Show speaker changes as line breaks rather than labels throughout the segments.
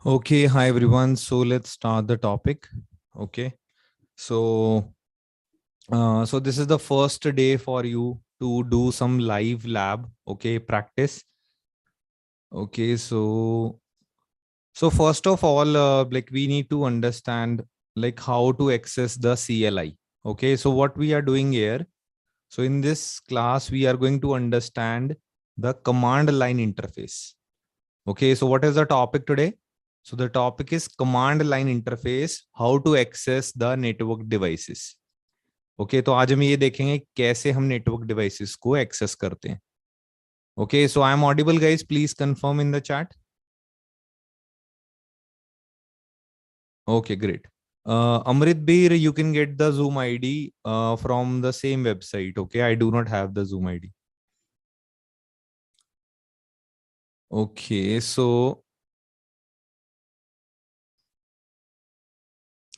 Okay, hi everyone. So let's start the topic. Okay, so so this is the first day for you to do some live lab. Okay, practice. Okay, so first of all, like we need to understand like how to access the CLI. Okay, so what we are doing here. So in this class, we are going to understand the command line interface. Okay, so what is the topic today? So the topic is command line interface, how to access the network devices. Okay, तो आज हम ये देखेंगे कैसे हम network devices को access करते हैं. Okay, so I'm audible, guys. Please confirm in the chat. Okay, great. Amrit Beer, you can get the Zoom ID from the same website. Okay, I do not have the Zoom ID.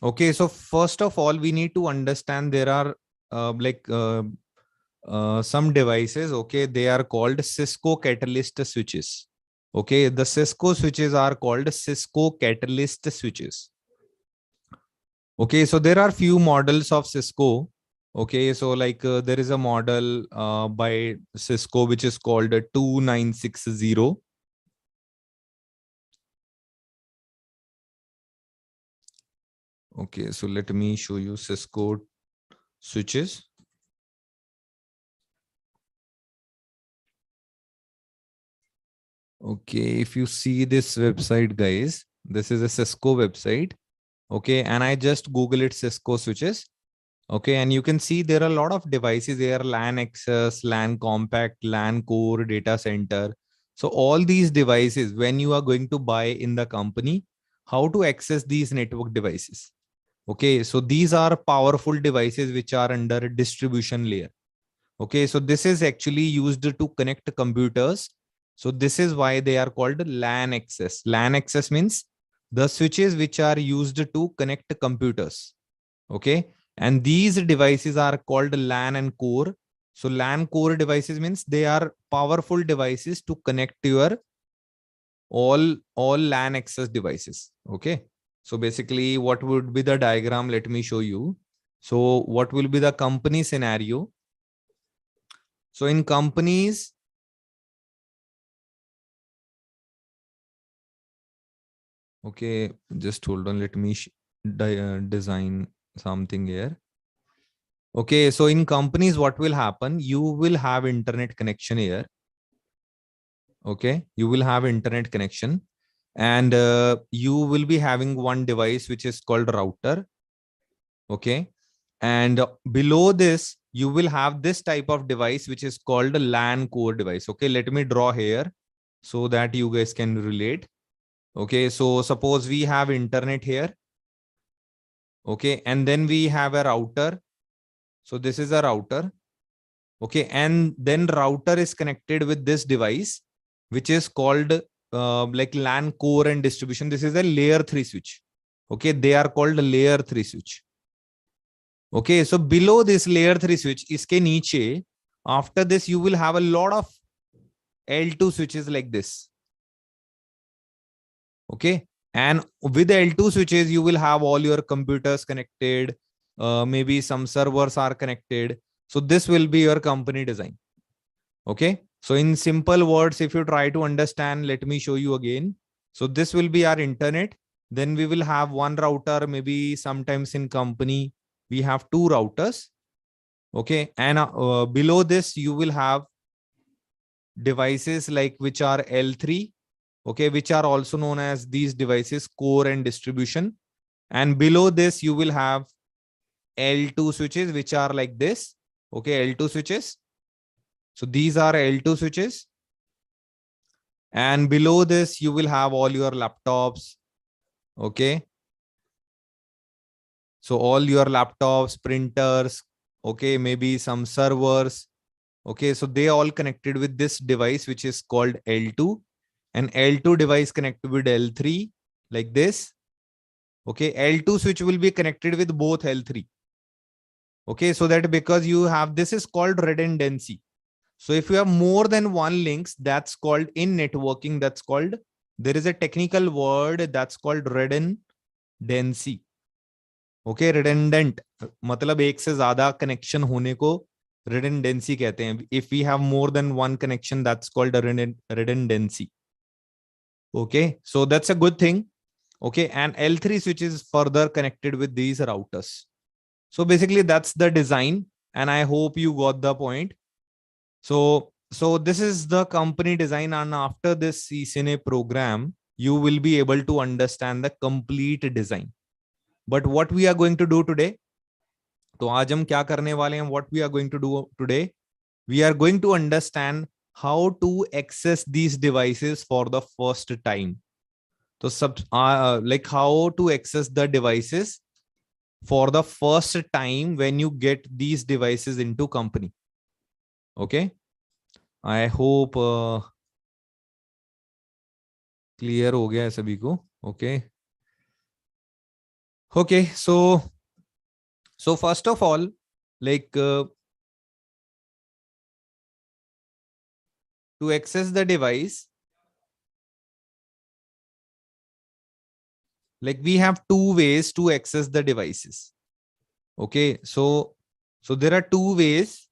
Okay, so first of all, we need to understand there are some devices. Okay, they are called Cisco catalyst switches. Okay, the Cisco switches are called Cisco catalyst switches. Okay, so there are few models of Cisco. Okay, so like there is a model by Cisco which is called 2960. Okay, so let me show you Cisco switches. Okay, if you see this website, guys, this is a Cisco website. Okay, and I just Google it Cisco switches. Okay, and you can see there are a lot of devices there: LAN access, LAN compact, LAN core, data center. So all these devices, when you are going to buy in the company, how to access these network devices? Okay, so these are powerful devices which are under distribution layer. Okay, so this is actually used to connect computers. So this is why they are called LAN access. LAN access means the switches which are used to connect computers. Okay, and these devices are called LAN and core. So LAN core devices means they are powerful devices to connect your all LAN access devices. Okay, so basically what would be the diagram? Let me show you. So what will be the company scenario? So in companies, okay, just hold on. Let me design something here. Okay, so in companies, what will happen? You will have internet connection here. Okay, you will have internet connection, and you will be having one device which is called router. Okay, and below this, you will have this type of device which is called a LAN core device. Okay, let me draw here so that you guys can relate. Okay, so suppose we have internet here. Okay, and then we have a router. So this is a router. Okay, and then router is connected with this device which is called like LAN core and distribution. This is a layer 3 switch. Okay, they are called layer 3 switch. Okay, so below this layer 3 switch, iske niche, after this you will have a lot of L2 switches like this. Okay, and with L2 switches you will have all your computers connected, maybe some servers are connected. So this will be your company design. Okay, so in simple words, if you try to understand, let me show you again. So this will be our internet. Then we will have one router. Maybe sometimes in company we have two routers. Okay, and below this you will have devices like which are L3. Okay, which are also known as these devices core and distribution. And below this you will have L2 switches which are like this. Okay, L2 switches. So these are L2 switches. And below this, you will have all your laptops. Okay. So all your laptops, printers, okay, maybe some servers. Okay. So they all connected with this device, which is called L2. And L2 device connected with L3 like this. Okay. L2 switch will be connected with both L3. Okay. So that because you have, this is called redundancy. So if you have more than one links, that's called in networking, that's called there is a technical word that's called redundancy. Okay, redundant मतलब एक से ज्यादा connection होने को redundancy कहते हैं. If we have more than one connection, that's called a redundancy. Okay, so that's a good thing. Okay, and L3 switch is further connected with these routers. So basically that's the design, and I hope you got the point. So this is the company design, and after this CCNA program, you will be able to understand the complete design. But what we are going to do today, तो आज हम क्या करने वाले हैं, what we are going to do today, we are going to understand how to access these devices for the first time. So like how to access the devices for the first time when you get these devices into company. Okay, I hope clear हो गया है सभी को. Okay. Okay, so first of all, like to access the device, like we have two ways to access the devices. Okay, so there are two ways.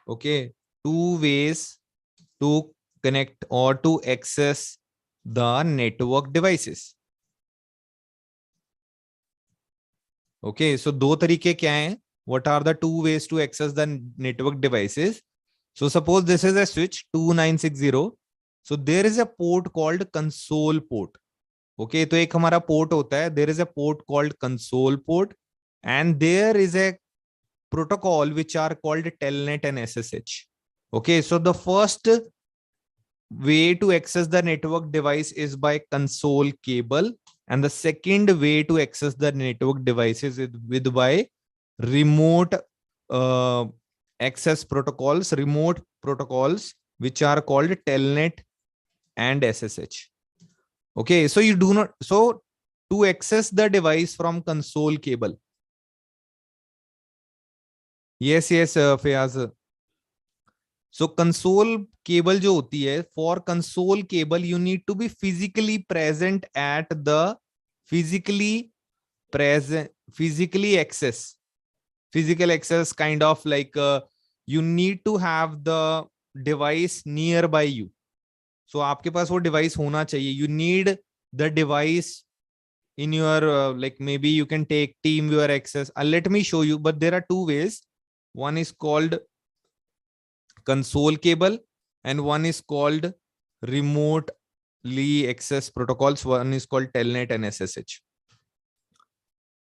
Okay, two ways to connect or to access the network devices. Okay, so दो तरीके क्या हैं? What are the two ways to access the network devices? So suppose this is a switch 2960. So there is a port called console port. Okay, तो एक हमारा port होता है. There is a port called console port, and there is a protocol which are called telnet and SSH. Okay, so the first way to access the network device is by console cable, and the second way to access the network devices is with by remote access protocols, remote protocols, which are called telnet and SSH. Okay, so you do not, so to access the device from console cable. Yes, Fayaz. So console cable जो होती है, for console cable you need to be physically present at the physically access, physical access, kind of like you need to have the device nearby you. So आपके पास वो device होना चाहिए. You need the device in your like maybe you can take TeamViewer access. Let me show you, but there are two ways. One is called console cable and one is called remotely access protocols. One is called telnet and SSH.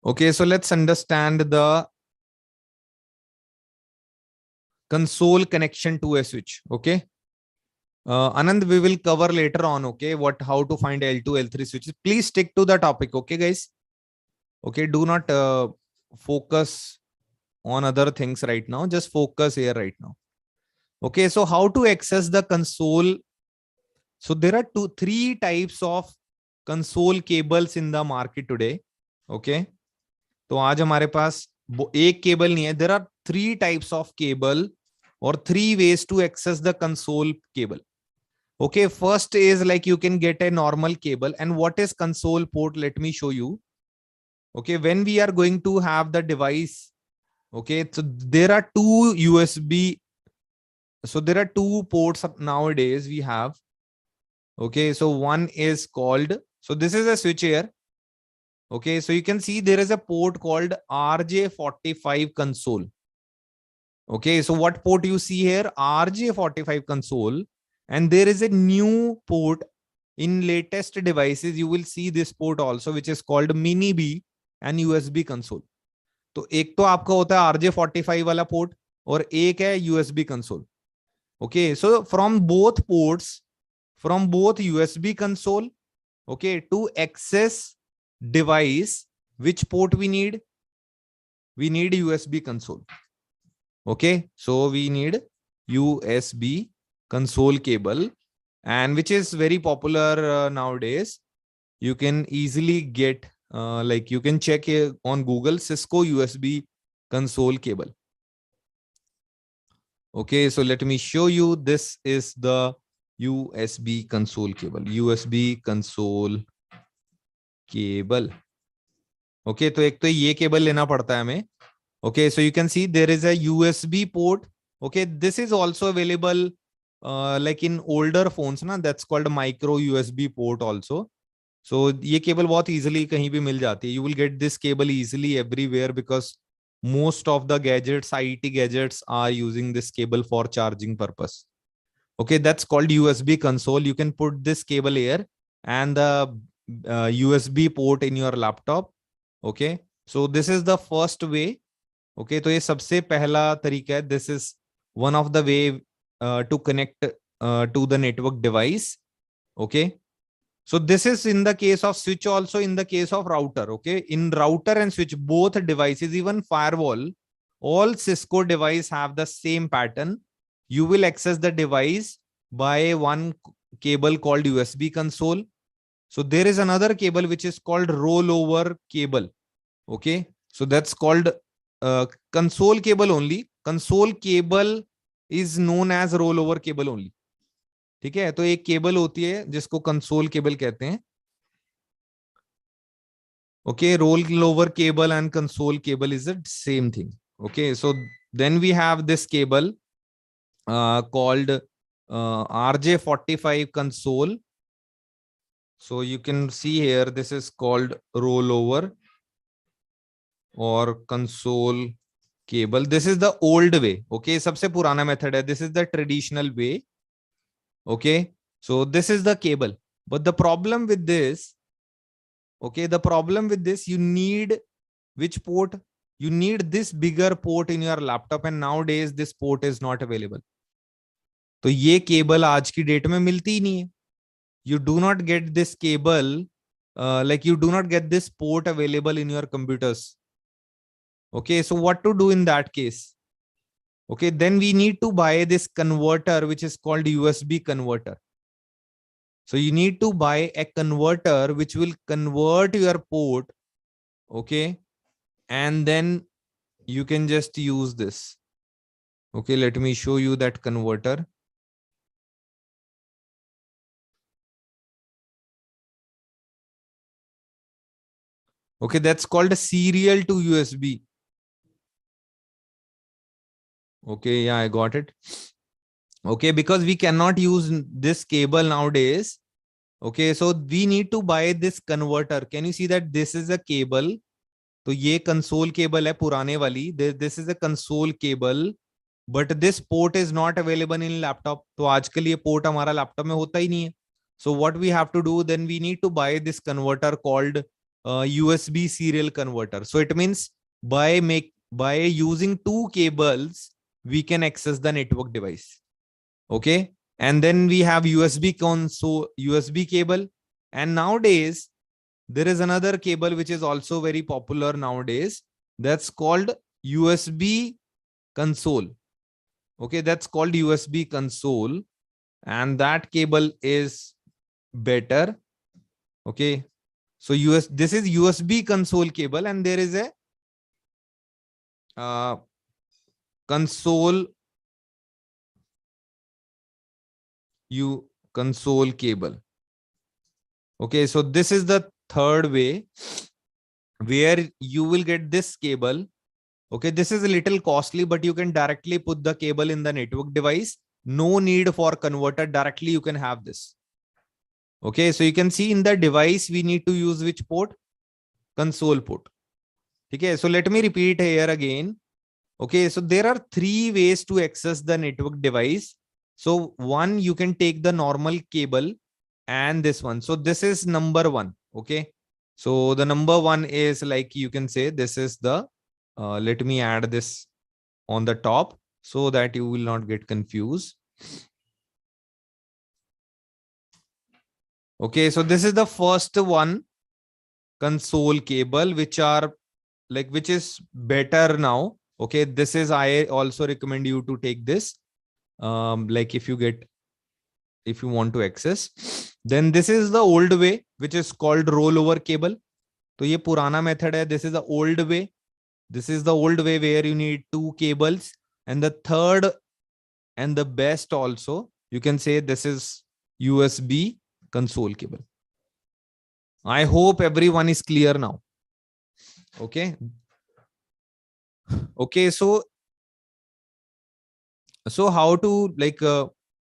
Okay, so let's understand the console connection to a switch. Okay, Anand, we will cover later on. Okay, how to find L2 L3 switches. Please stick to the topic. Okay guys. Okay, do not focus on other things right now, just focus here right now. Okay, so how to access the console? So there are three types of console cables in the market today. Okay, तो आज हमारे पास एक cable नहीं है. There are three types of cable or three ways to access the console cable. Okay, first is like you can get a normal cable. And what is console port? Let me show you. Okay, when we are going to have the device, okay, so there are two USB. So there are two ports nowadays we have. Okay, so one is called, so this is a switch here. Okay, so you can see there is a port called RJ45 console. Okay, so what port you see here? RJ45 console. And there is a new port in latest devices. You will see this port also, which is called mini B and USB console. तो एक तो आपका होता है RJ45 वाला port और एक है USB console. Okay, so from both ports, from both USB console, okay, to access device, which port we need? We need USB console. Okay, so we need USB console cable, and which is very popular nowadays. You can easily get like you can check on Google Cisco USB console cable. Okay, so let me show you. This is the USB console cable, USB console cable. Okay, तो एक तो ये cable लेना पड़ता है हमें. Okay, so you can see there is a USB port. Okay, this is also available like in older phones ना, that's called micro USB port also. So ये केबल बहुत easily कहीं भी मिल जाती है. You will get this cable easily everywhere because most of the gadgets, IT gadgets are using this cable for charging purpose. Okay, that's called USB console. You can put this cable here and the USB port in your laptop. Okay, so this is the first way. Okay, तो ये सबसे पहला तरीका है. This is one of the way to connect to the network device. Okay, so this is in the case of switch, also in the case of router. Okay, in router and switch, both devices, even firewall, all Cisco device have the same pattern. You will access the device by one cable called USB console. So there is another cable which is called rollover cable. Okay, so that's called console cable only. Console cable is known as rollover cable only. ठीक है, तो एक cable होती है जिसको console cable कहते हैं. Okay, rollover cable and console cable is the same thing. Okay, so then we have this cable called RJ45 console. So you can see here, this is called rollover or console cable. This is the old way. Okay, सबसे पुराना method है. This is the traditional way. Okay, so this is the cable. But the problem with this, okay, the problem with this, you need which port? You need this bigger port in your laptop, and nowadays this port is not available. तो ये cable आज की date में मिलती ही नहीं है. You do not get this cable, like you do not get this port available in your computers. Okay, so what to do in that case? Okay, then we need to buy this converter which is called USB converter. So you need to buy a converter which will convert your port. Okay, and then you can just use this. Okay, let me show you that converter. Okay, that's called a serial to USB. Okay, yeah, I got it. Okay, because we cannot use this cable nowadays. Okay, so we need to buy this converter. Can you see that this is a cable? तो ये console cable है पुराने वाली. This is a console cable, but this port is not available in laptop. तो आजकल ये port हमारा laptop में होता ही नहीं है. So what we have to do, then we need to buy this converter called USB serial converter. So it means by using two cables, we can access the network device. Okay, and then we have USB console, USB cable, and nowadays there is another cable which is also very popular nowadays. That's called USB console. Okay, that's called USB console, and that cable is better. Okay, so this is USB console cable, and there is a console console cable. Okay, so this is the third way where you will get this cable. Okay, this is a little costly, but you can directly put the cable in the network device. No need for converter, directly you can have this. Okay, so you can see in the device we need to use which port? Console port. Okay, so let me repeat here again. Okay, so there are three ways to access the network device. So one, you can take the normal cable and this one. So this is number one. Okay, so the number one is like, you can say this is the let me add this on the top so that you will not get confused. Okay, so this is the first one, console cable, which are like, which is better now. Okay, this is, I also recommend you to take this. Like if you want to access, then this is the old way, which is called rollover cable. तो ये पुराना method है. This is the old way. This is the old way where you need two cables. And the third and the best also, you can say this is USB console cable. I hope everyone is clear now. Okay. Okay. So how to like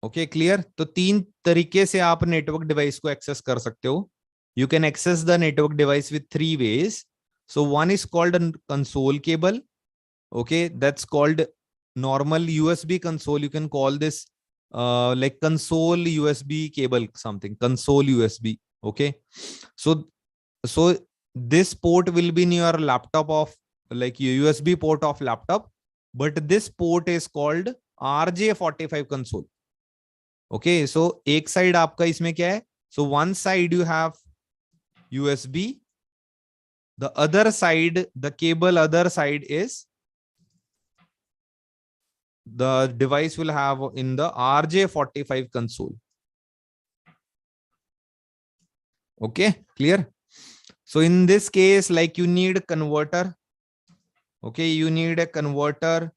okay, clear? तो तीन तरीके से आप network device को access कर सकते हो. You can access the network device with three ways. So one is called a console cable. Okay, that's called normal USB console. You can call this like console USB cable, something console USB. Okay, so this port will be in your laptop of like your USB port of laptop, but this port is called RJ45 console. Okay, so एक side आपका इसमें क्या है? So one side you have USB, the other side, the cable other side is the device will have in the RJ45 console. Okay, clear? So in this case, like you need a converter. Okay, you need a converter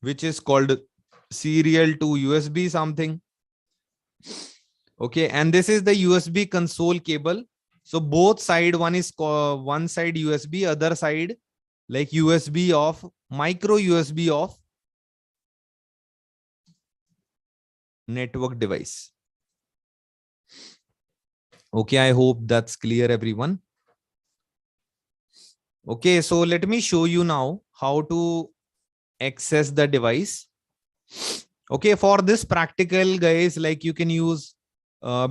which is called serial to USB something. Okay, and this is the USB console cable. So both side, one is one side USB, other side like USB of micro USB of network device. Okay, I hope that's clear, everyone. Okay, so let me show you now how to access the device. Okay, for this practical, guys, like you can use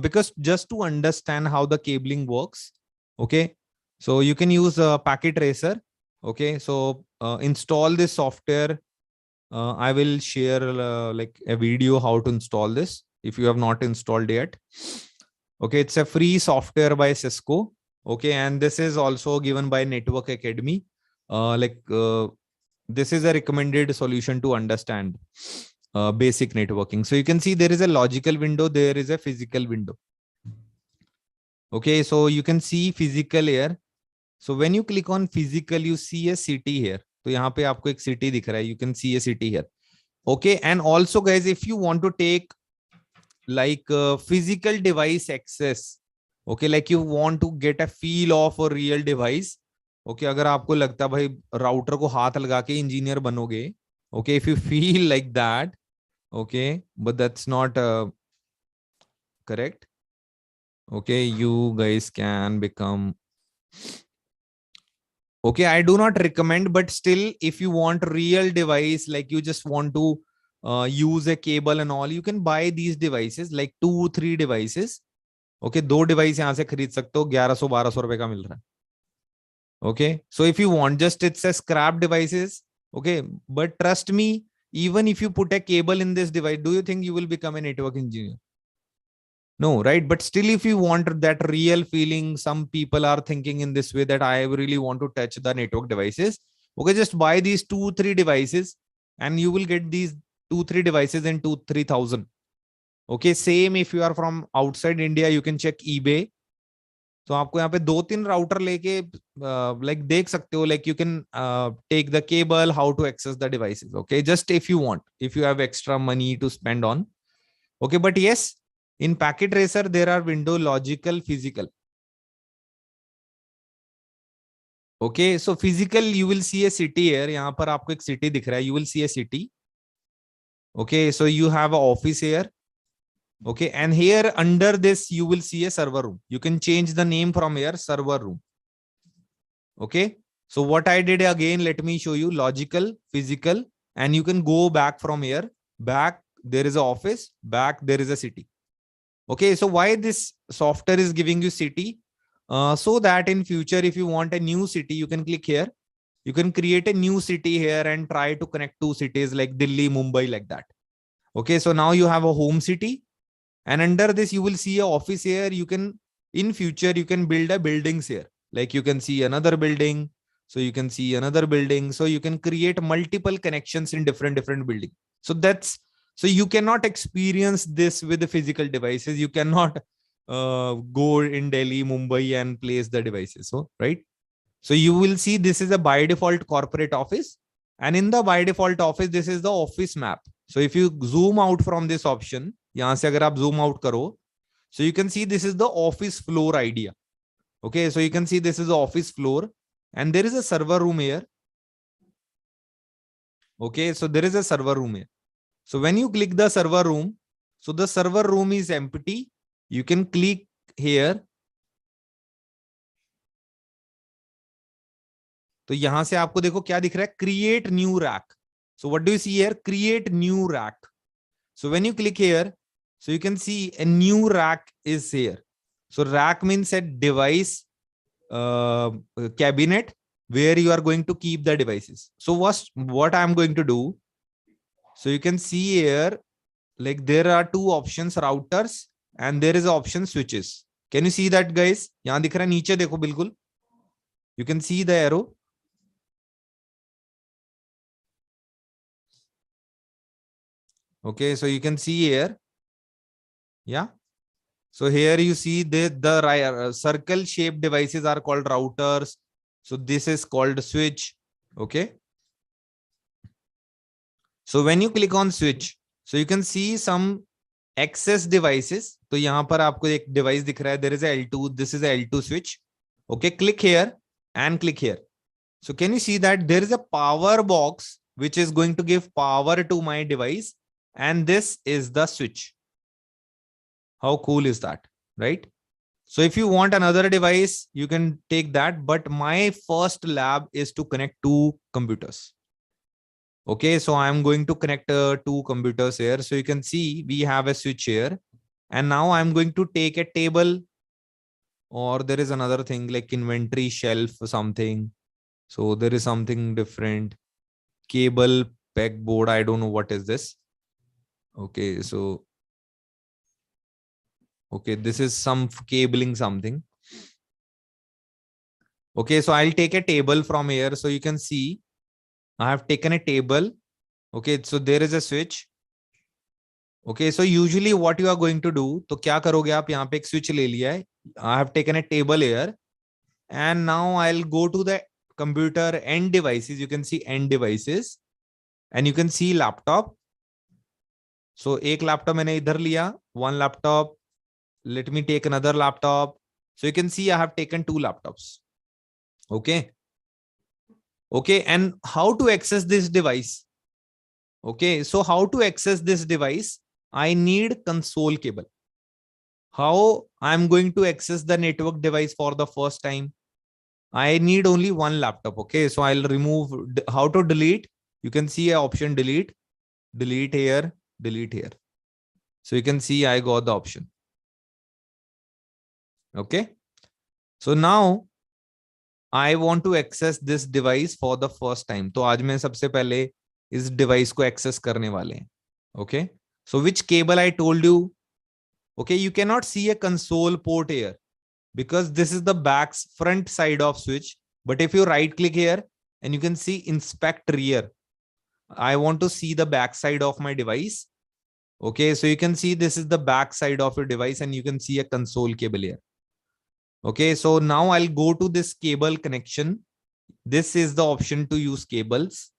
because just to understand how the cabling works. Okay, so you can use a packet tracer. Okay, so install this software. I will share like a video how to install this if you have not installed yet. Okay, it's a free software by Cisco. Okay, and this is also given by Network Academy. This is a recommended solution to understand basic networking. So you can see there is a logical window, there is a physical window. Okay, so you can see physical here. So when you click on physical, you see a city here. So यहाँ पे आपको एक city दिख रहा है. You can see a city here. Okay, and also guys, if you want to take like physical device access, okay, like you want to get a feel of a real device. Okay, अगर आपको लगता है भाई router को हाथ लगा के engineer बनोगे. Okay, if you feel like that, okay, but that's not correct. Okay, you guys can become. Okay, I do not recommend, but still, if you want real device, like you just want to use a cable and all, you can buy these devices, like 2-3 devices. Okay, 2 device यहाँ से खरीद सकते हो, 1100-1200 रुपए का मिल रहा है. Okay, so if you want, just it's a scrap devices. Okay, but trust me, even if you put a cable in this device, do you think you will become a network engineer? No, right? But still, if you want that real feeling, some people are thinking in this way that I really want to touch the network devices. Okay, just buy these 2-3 devices and you will get these 2-3 devices in 2,000-3,000. Okay, same if you are from outside India, you can check eBay. तो आपको यहाँ पे 2-3 router लेके like देख सकते हो, like you can take the cable, how to access the devices. Okay, just if you want, if you have extra money to spend on. Okay, but yes, in packet tracer there are window logical, physical. Okay, so physical you will see a city here. यहाँ पर आपको एक city दिख रहा है. You will see a city. Okay, so you have an office here. Okay, and here under this you will see a server room. You can change the name from here, server room. Okay, so what I did again, let me show you logical, physical, and you can go back from here. Back there is an office, back there is a city. Okay, so why this software is giving you city? So that in future, if you want a new city, you can click here. You can create a new city here and try to connect 2 cities like Delhi, Mumbai, like that. Okay, so now you have a home city. And under this, you will see an office here. You can, in future, you can build a buildings here. Like you can see another building. So you can see another building. So you can create multiple connections in different buildings. So so you cannot experience this with the physical devices. You cannot go in Delhi, Mumbai and place the devices. So, right. So you will see this is a by default corporate office. And in the by default office, this is the office map. So if you zoom out from this option, यहां से अगर आप zoom out करो, so you can see this is the office floor idea. Okay, so you can see this is the office floor and there is a server room here. Okay, so there is a server room here. So when you click the server room, so the server room is empty. You can click here. तो यहां से आपको देखो क्या दिख रहा है, create new rack. So what do you see here? Create new rack. So when you click here, so you can see a new rack is here. So rack means a device cabinet where you are going to keep the devices. So what I'm going to do, so you can see here, like there are two options, routers and there is option switches. Can you see that guys? यहाँ दिख रहा है नीचे देखो बिल्कुल. You can see the arrow. Okay, so you can see here. Yeah. So here you see the circle shaped devices are called routers. So this is called switch. Okay. So when you click on switch, so you can see some access devices. तो यहाँ पर आपको एक device दिख रहा है. There is a L2. This is a L2 switch. Okay. Click here and click here. So can you see that there is a power box which is going to give power to my device, and this is the switch. How cool is that, right? So if you want another device, you can take that. But my first lab is to connect two computers. Okay, so I'm going to connect two computers here. So you can see we have a switch here. And now I'm going to take a table, or there is another thing like inventory shelf or something. So there is something different. Cable, pegboard. I don't know what is this. Okay, so okay, this is some cabling something. Okay, so I'll take a table from here. So you can see I have taken a table. Okay, so there is a switch. Okay, so usually what you are going to do, तो क्या करोगे आप, यहाँ पे एक switch ले लिया है. I have taken a table here, and now I'll go to the computer end devices. You can see end devices, and you can see laptop. So एक laptop मैंने इधर लिया, one laptop. Let me take another laptop. So you can see I have taken two laptops. Okay. Okay. And how to access this device? Okay. So how to access this device? I need console cable. How I'm going to access the network device for the first time? I need only one laptop. Okay. So I'll remove how to delete. You can see an option delete, delete here, delete here. So you can see I got the option. Okay. So now I want to access this device for the first time. तो आज मैं सबसे पहले इस device को access करने वाले हैं. Okay. So which cable I told you? Okay. You cannot see a console port here because this is the front side of switch. But if you right click here and you can see inspect rear, I want to see the back side of my device. Okay. So you can see this is the back side of your device and you can see a console cable here. Okay, so now I'll go to this cable connection. This is the option to use cables.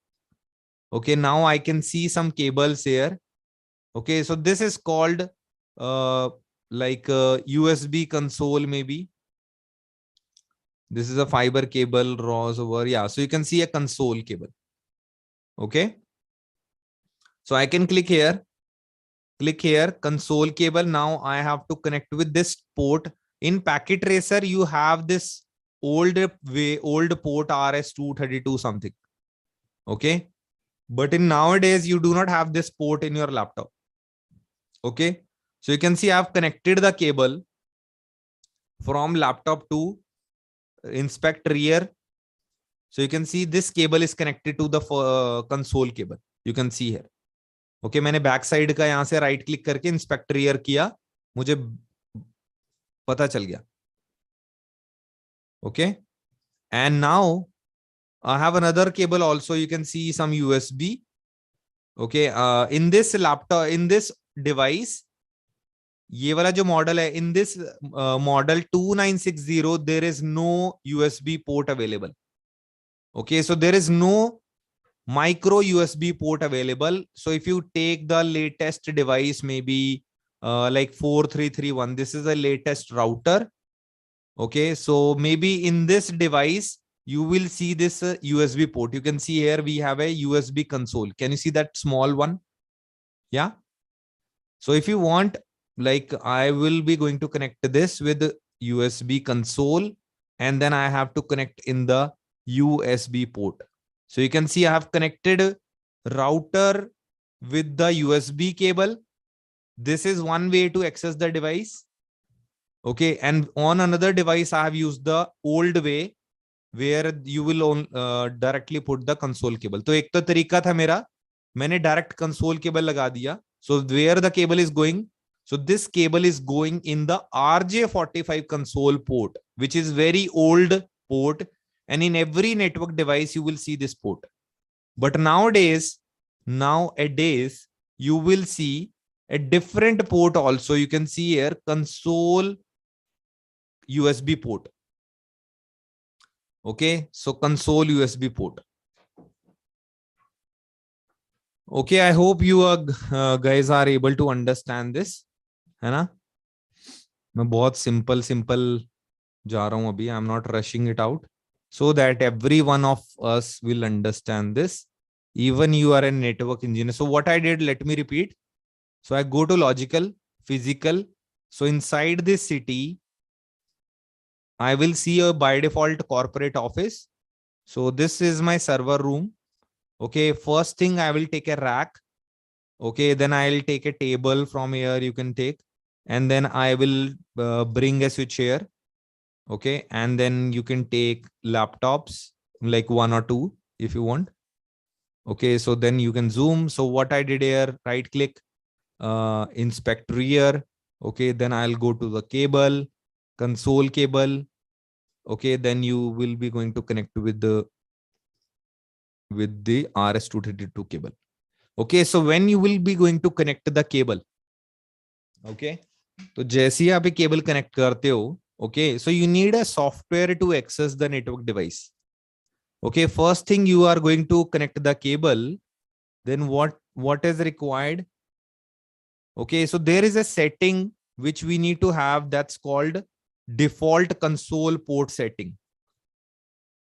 Okay, now I can see some cables here. Okay, so this is called like USB console maybe. This is a fiber cable, RAWs over. Yeah, so you can see a console cable. Okay, so I can click here, console cable. Now I have to connect with this port. In Packet Tracer, you have this old port RS232 something. Okay. But in nowadays, you do not have this port in your laptop. Okay. So you can see I've connected the cable from laptop to inspect rear. So you can see this cable is connected to the console cable. You can see here. Okay. मैंने back side का यहाँ से right click करके inspect rear किया. मुझे पता चल गया. Okay. And now I have another cable also. You can see some USB. Okay. In this laptop, in this device, ये वाला जो model है, in this model 2960, there is no USB port available. Okay. So there is no micro USB port available. So if you take the latest device, maybe like 4331. This is the latest router. Okay, so maybe in this device, you will see this USB port. You can see here we have a USB console. Can you see that small one? Yeah. So if you want, like I will be going to connect this with USB console, and then I have to connect in the USB port. So you can see I have connected router with the USB cable. This is one way to access the device. Okay. And on another device, I have used the old way where you will directly put the console cable. तो एक तो तरीका था मेरा, मैंने direct console cable लगा दिया. So where the cable is going? So this cable is going in the RJ45 console port, which is very old port. And in every network device, you will see this port. But nowadays, you will see a different port also. You can see here console USB port. Okay, so console USB port. Okay, I hope you guys are able to understand this. है ना? मैं बहुत simple जा रहा हूँ अभी. I'm not rushing it out, so that every one of us will understand this. Even you are a network engineer. So what I did, let me repeat. So I go to logical, physical. So inside this city, I will see a by default corporate office. So this is my server room. Okay, first thing I will take a rack. Okay, then I'll take a table from here. You can take, and then I will bring a switch here. Okay, and then you can take laptops, like 1 or 2 if you want. Okay, so then you can zoom. So what I did here, right click, inspect rear. Okay, then I'll go to the cable, console cable. Okay, then you will be going to connect with the RS232 cable. Okay, so when you will be going to connect the cable, okay, तो जैसे ही आप ये cable connect करते हो, okay, so you need a software to access the network device. Okay, first thing you are going to connect the cable, then what is required? Okay, so there is a setting which we need to have, that's called default console port setting.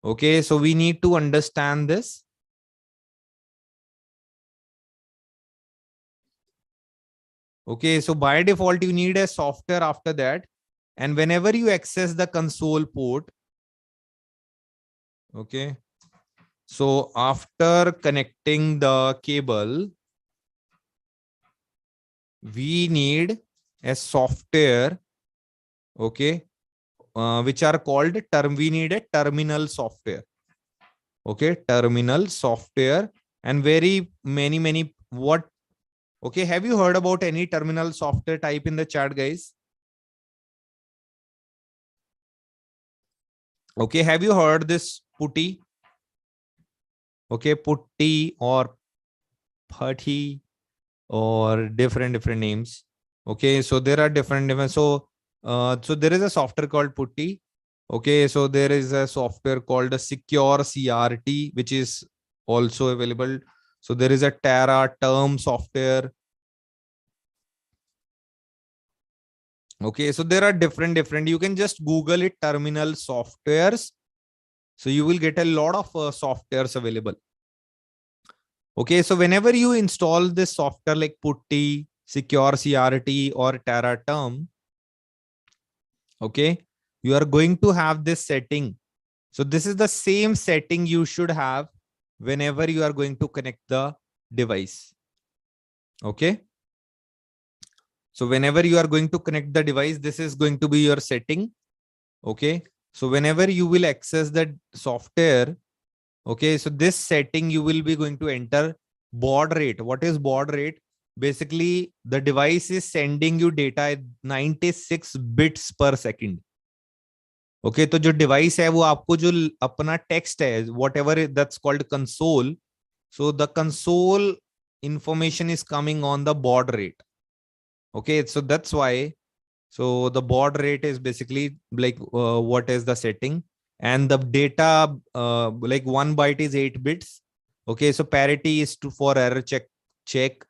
Okay, so we need to understand this. Okay, so by default, you need a software after that. And whenever you access the console port, okay, so after connecting the cable, we need a software, okay, which are called we need a terminal software. Okay, terminal software, and very many what. Okay, have you heard about any terminal software? Type in the chat, guys. Okay, have you heard this putty? Okay, putty or putty or different names. Okay, so there are different. So there is a software called putty. Okay, so there is a software called a secure CRT, which is also available. So there is a Terra term software. Okay, so there are different. You can just Google it, terminal softwares. So you will get a lot of softwares available. Okay, so whenever you install this software like putty, secure CRT or Terra term, okay, you are going to have this setting. So this is the same setting you should have whenever you are going to connect the device. Okay. So whenever you are going to connect the device, this is going to be your setting. Okay. So whenever you will access the software, okay, so this setting you will be going to enter baud rate. What is baud rate? Basically, the device is sending you data at 96 bits per second. Okay, तो जो device है वो आपको जो अपना text है, whatever that's called console, so the console information is coming on the baud rate. Okay, so that's why, so the baud rate is basically like what is the setting, and the data like 1 byte is 8 bits. Okay, so parity is for error check.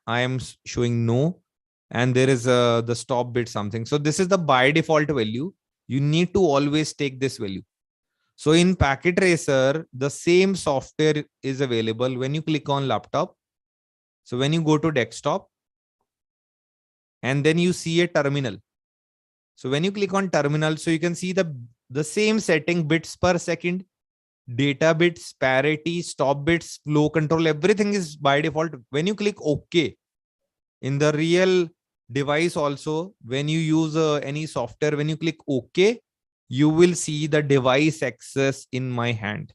I am showing no, and there is the stop bit something. So this is the by default value. You need to always take this value. So in Packet Tracer, the same software is available when you click on laptop. So when you go to desktop and then you see a terminal. So when you click on terminal, so you can see the same setting, bits per second, data bits, parity, stop bits, flow control, everything is by default. When you click OK, in the real device also, when you use any software, when you click OK, you will see the device access in my hand.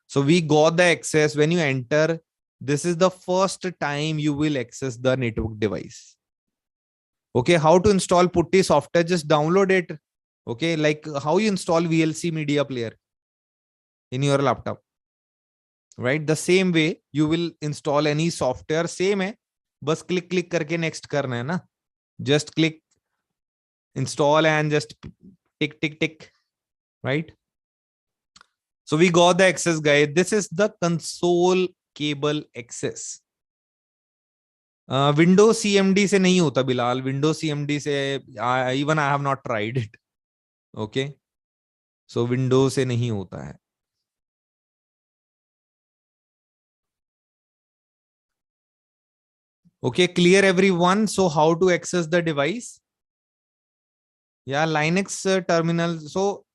So we got the access. When you enter, this is the first time you will access the network device. Okay, how to install Putty software? Just download it. Okay, like how you install VLC media player in your laptop, right? The same way you will install any software. Same है, बस click करके next करना है ना. Just click install and just tick, right? So we got the access, guys. This is the console cable access. Window CMD से नहीं होता Bilal. Window CMD से even I have not tried it. Okay, so window से नहीं होता है. Okay, clear everyone. So how to access the device? Yeah, Linux terminal. So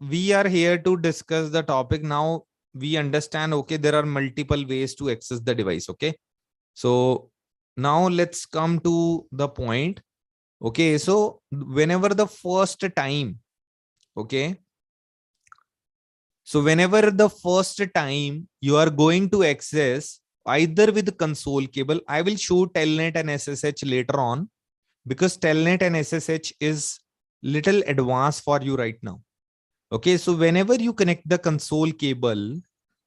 we are here to discuss the topic. Now we understand, okay, there are multiple ways to access the device. Okay, so now let's come to the point. Okay, so whenever the first time, okay, so whenever the first time you are going to access either with console cable, I will show telnet and SSH later on, because telnet and SSH is little advanced for you right now. Okay, so whenever you connect the console cable,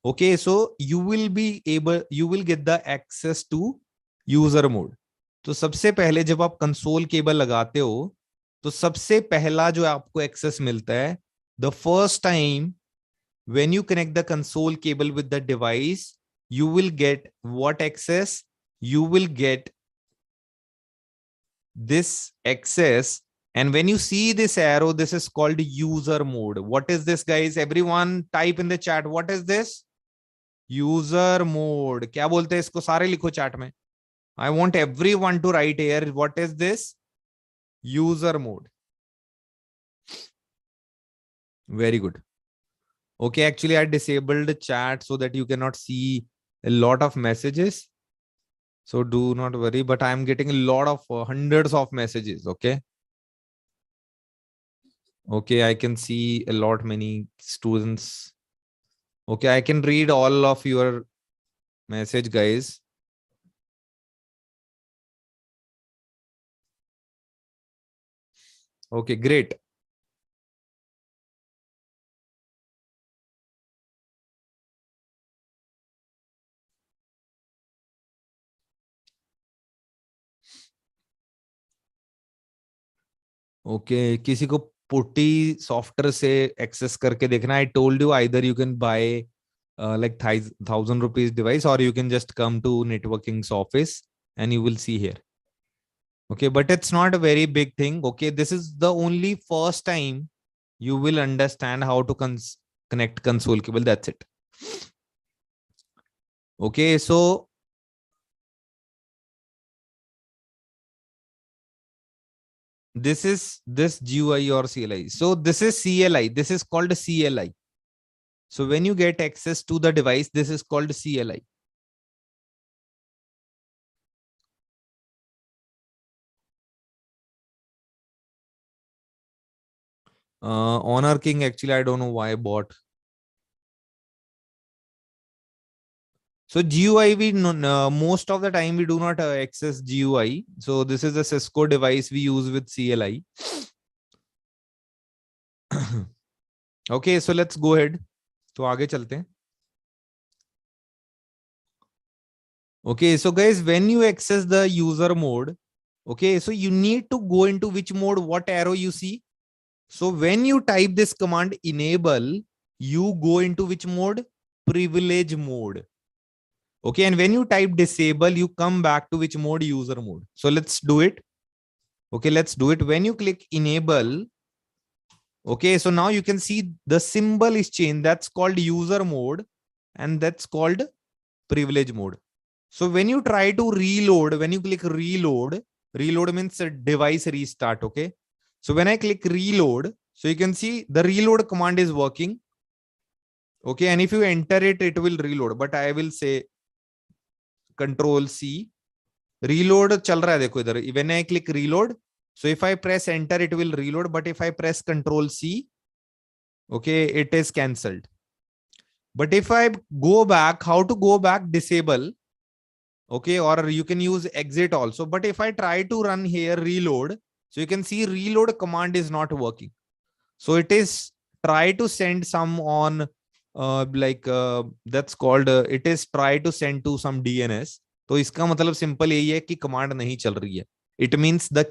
okay, so you will get the access to user mode. तो सबसे पहले जब आप console cable लगाते हो तो सबसे पहला जो आपको एक्सेस मिलता है, the first time when you connect the console cable with the device, you will get what access? You will get this access. And when you see this arrow, this is called user mode. What is this, guys? Everyone type in the chat. What is this? User mode. क्या बोलते हैं इसको? सारे लिखो chat में. I want everyone to write here. What is this? User mode. Very good. Okay, actually I disabled the chat so that you cannot see a lot of messages. So do not worry, but I am getting a lot of hundreds of messages. Okay. Okay, I can see a lot many students. Okay, I can read all of your message, guys. Okay, great. Okay, किसी को putty software से access करके देखना. I told you either you can buy like 1,000 rupees device, or you can just come to networking's office and you will see here. Okay, but it's not a very big thing. Okay, this is the only first time you will understand how to connect console cable. That's it. Okay, so this is this GUI or CLI. So this is CLI. This is called CLI. So when you get access to the device, this is called CLI. Honor King, actually, I don't know why bought. So GUI, we most of the time we do not access GUI. So this is a Cisco device we use with CLI. Okay, so let's go ahead. तो आगे चलते हैं. Okay, so guys, when you access the user mode, okay, so you need to go into which mode, what arrow you see. So when you type this command enable, you go into which mode? Privilege mode. Okay, and when you type disable, you come back to which mode? User mode. So let's do it. Okay, let's do it. When you click enable, okay, so now you can see the symbol is changed. That's called user mode and that's called privilege mode. So when you try to reload, when you click reload, reload means a device restart. Okay. So when I click reload, so you can see the reload command is working. Okay. And if you enter it, it will reload. But I will say control C. Reload chal raha hai dekho idhar. When I click reload, so if I press enter, it will reload. But if I press control C, okay, it is cancelled. But if I go back, how to go back? Disable. Okay, or you can use exit also. But if I try to run here reload, so you can see reload command is not working. So it is try to send some on that's called it is try to send to some DNS. तो इसका मतलब simple यही है कि command नहीं चल रही है. It means the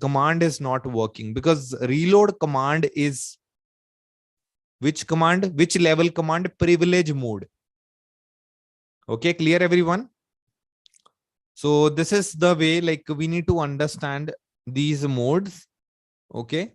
command is not working because reload command is which command, which level command? Privilege mode. Okay, clear everyone? So this is the way, like, we need to understand these modes. Okay.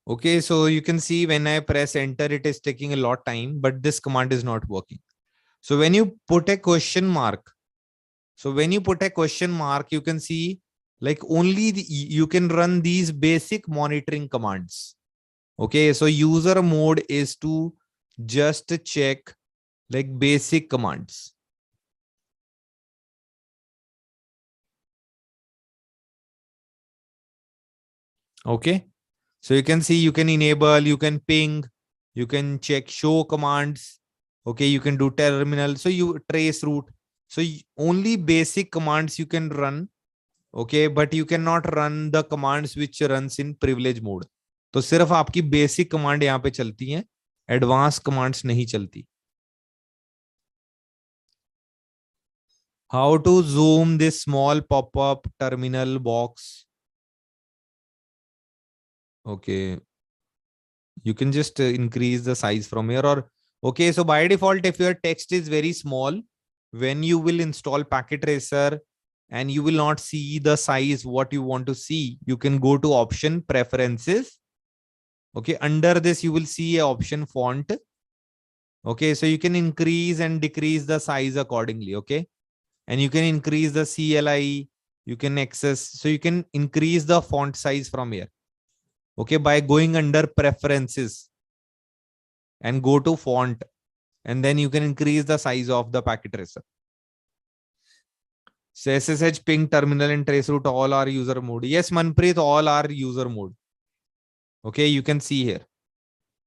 Okay, so you can see when I press enter, it is taking a lot time, but this command is not working. So when you put a question mark, so when you put a question mark, you can see like only you can run these basic monitoring commands. Okay, so user mode is to just check like basic commands. Okay, so you can see you can enable, you can ping, you can check show commands. Okay, you can do terminal. So you trace route. So only basic commands you can run. Okay, but you cannot run the commands which runs in privilege mode. तो सिर्फ आपकी basic command यहाँ पे चलती हैं, advance commands नहीं चलती. How to zoom this small pop-up terminal box? Okay, you can just increase the size from here, or okay, so by default, if your text is very small, when you will install packet tracer and you will not see the size what you want to see, you can go to option preferences. Okay, under this you will see a option font. Okay, so you can increase and decrease the size accordingly. Okay, and you can increase the CLI, you can access, so you can increase the font size from here. Okay, by going under preferences and go to font, and then you can increase the size of the packet tracer. So SSH, ping, terminal, and traceroute all are user mode. Yes, Manpreet, all are user mode. Okay, you can see here.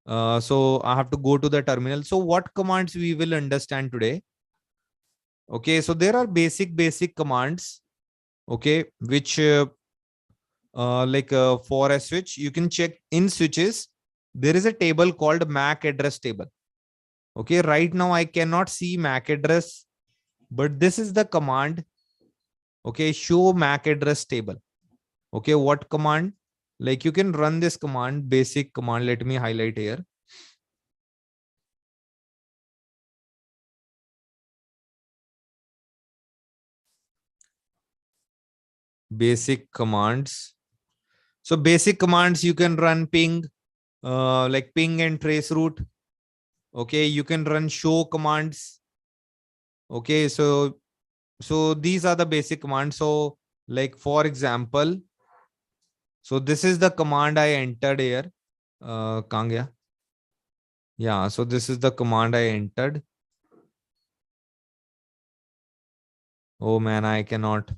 So I have to go to the terminal. So what commands we will understand today? Okay, so there are basic commands. Okay, which for a switch, you can check in switches. There is a table called MAC address table. Okay, right now I cannot see MAC address, but this is the command. Okay, show MAC address table. Okay, what command? Like you can run this command, basic command. Let me highlight here. Basic commands. So basic commands you can run ping, like ping and trace route. Okay, you can run show commands. Okay, so these are the basic commands. So like for example, so this is the command I entered here. कहाँ गया? Yeah, so this is the command I entered. Oh man, I cannot.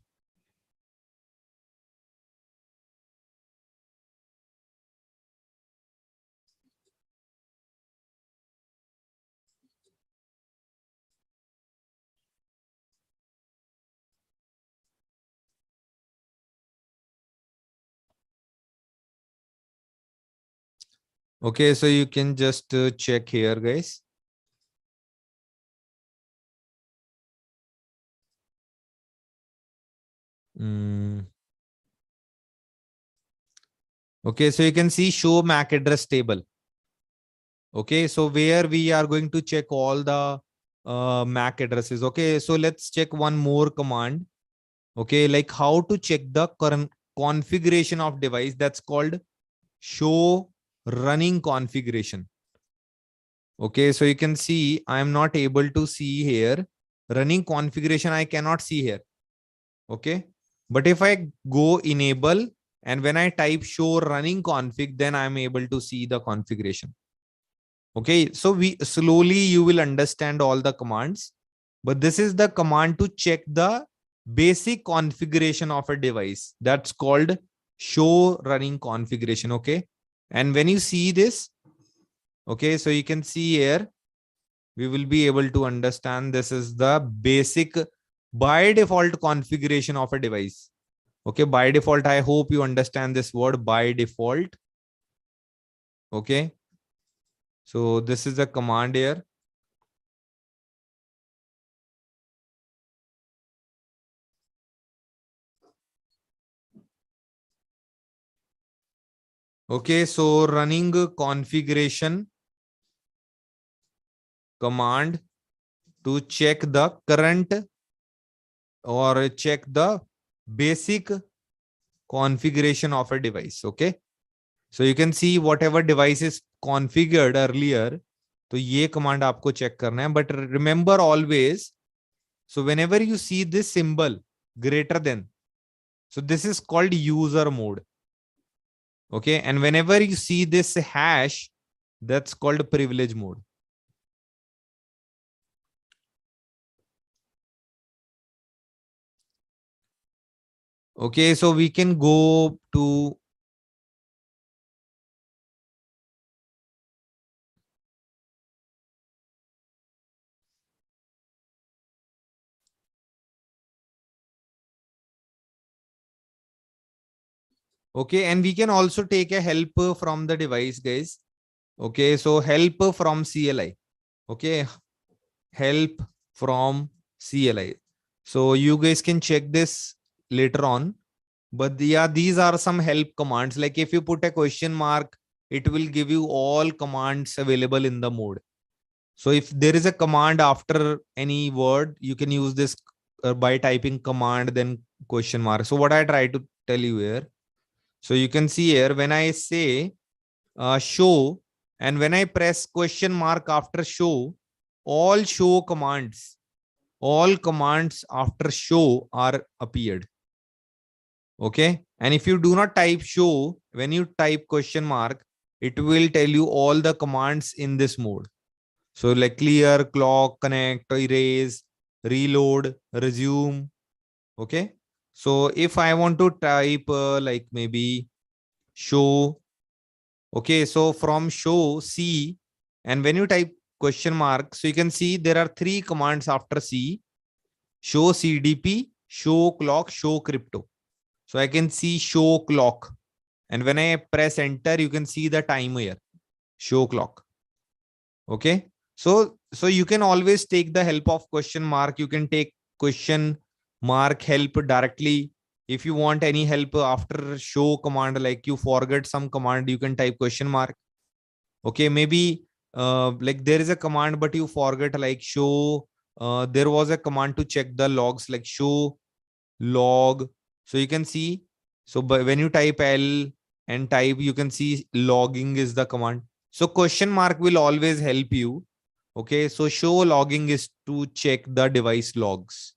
Okay, so you can just check here, guys. Okay, so you can see show MAC address table. Okay, so where we are going to check all the MAC addresses. Okay, so let's check one more command. Okay, like how to check the current configuration of device. That's called show running configuration. Okay, so you can see I am not able to see here running configuration. I cannot see here. Okay, but if I go enable and when I type show running config, then I'm able to see the configuration. Okay, so we slowly you will understand all the commands, but this is the command to check the basic configuration of a device. That's called show running configuration. Okay, and when you see this, okay, so you can see here, we will be able to understand this is the basic by default configuration of a device. Okay, by default, I hope you understand this word by default. Okay, so this is a command here. Okay, so running configuration command to check the current or check the basic configuration of a device. Okay, so you can see whatever device is configured earlier. तो ये command आपको check करना है. But remember always, so whenever you see this symbol greater than, so this is called user mode. Okay, and whenever you see this hash, that's called privilege mode. Okay, so we can go to okay, and we can also take a help from the device, guys. Okay, so help from CLI. Okay, help from CLI. So you guys can check this later on. But yeah, these are some help commands. Like if you put a question mark, it will give you all commands available in the mode. So if there is a command after any word, you can use this by typing command, then question mark. So what I try to tell you here. So you can see here, when I say show, and when I press question mark after show, all commands after show are appeared. Okay. And if you do not type show, when you type question mark, it will tell you all the commands in this mode. So like clear, clock, connect, erase, reload, resume. Okay. So if I want to type like maybe show, okay, so from show C, and when you type question mark, so you can see there are three commands after C: show CDP, show clock, show crypto. So I can see show clock. And when I press enter, you can see the time here, show clock. Okay. So you can always take the help of question mark. You can take question mark help directly. If you want any help after show command, like you forget some command, you can type question mark. Okay, maybe like there is a command, but you forget, like show, there was a command to check the logs, like show log. So you can see, so when you type L and type, you can see logging is the command. So question mark will always help you. Okay, so show logging is to check the device logs.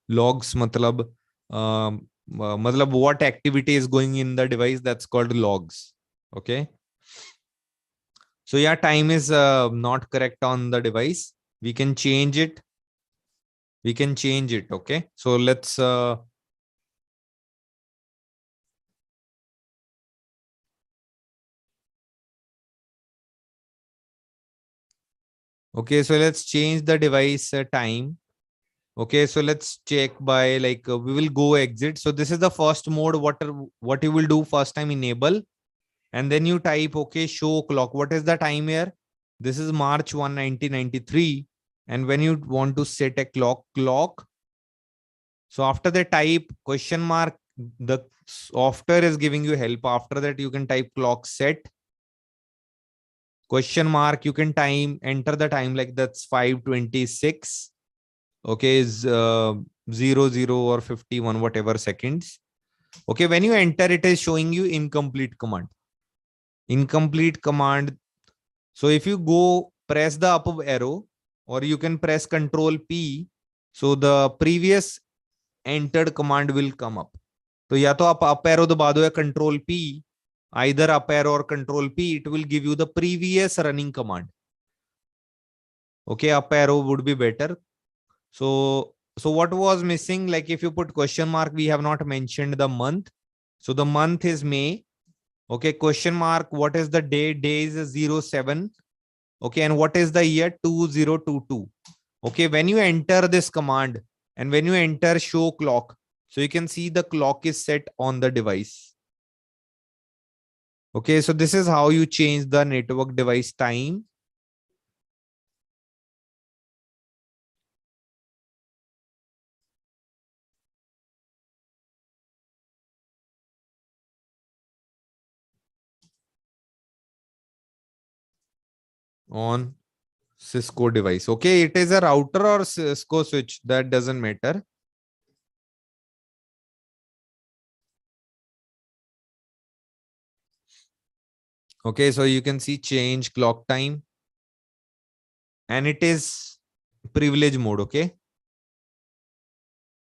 Logs matlab, matlab what activity is going in the device, that's called logs. Okay. So yeah, time is not correct on the device. We can change it. We can change it. Okay. So let's okay, so let's change the device time. Okay, so let's check by we will go exit. So this is the first mode. What you will do first time, enable. and then you type, okay, show clock. What is the time here? This is March 1, 1993. And when you want to set a clock. So after the type question mark, the software is giving you help. After that, you can type clock set. Question mark, you can enter the time like that's 5:26. Okay, is 00 or 51, whatever seconds. Okay, when you enter, it is showing you incomplete command. Incomplete command. So if you go press the up arrow, or you can press Control P, so the previous entered command will come up. तो या तो आप up arrow दबा दो या Control P, either up arrow or Control P, it will give you the previous running command. Okay, up arrow would be better. So what was missing? Like if you put question mark, we have not mentioned the month. So the month is May. Okay, question mark, what is the day? Day is 07. Okay, and what is the year? 2022. Okay, when you enter this command and when you enter show clock, so you can see the clock is set on the device. Okay, so this is how you change the network device time. On Cisco device. Okay, it is a router or Cisco switch, that doesn't matter. Okay, so you can see change clock time, and it is privilege mode. Okay.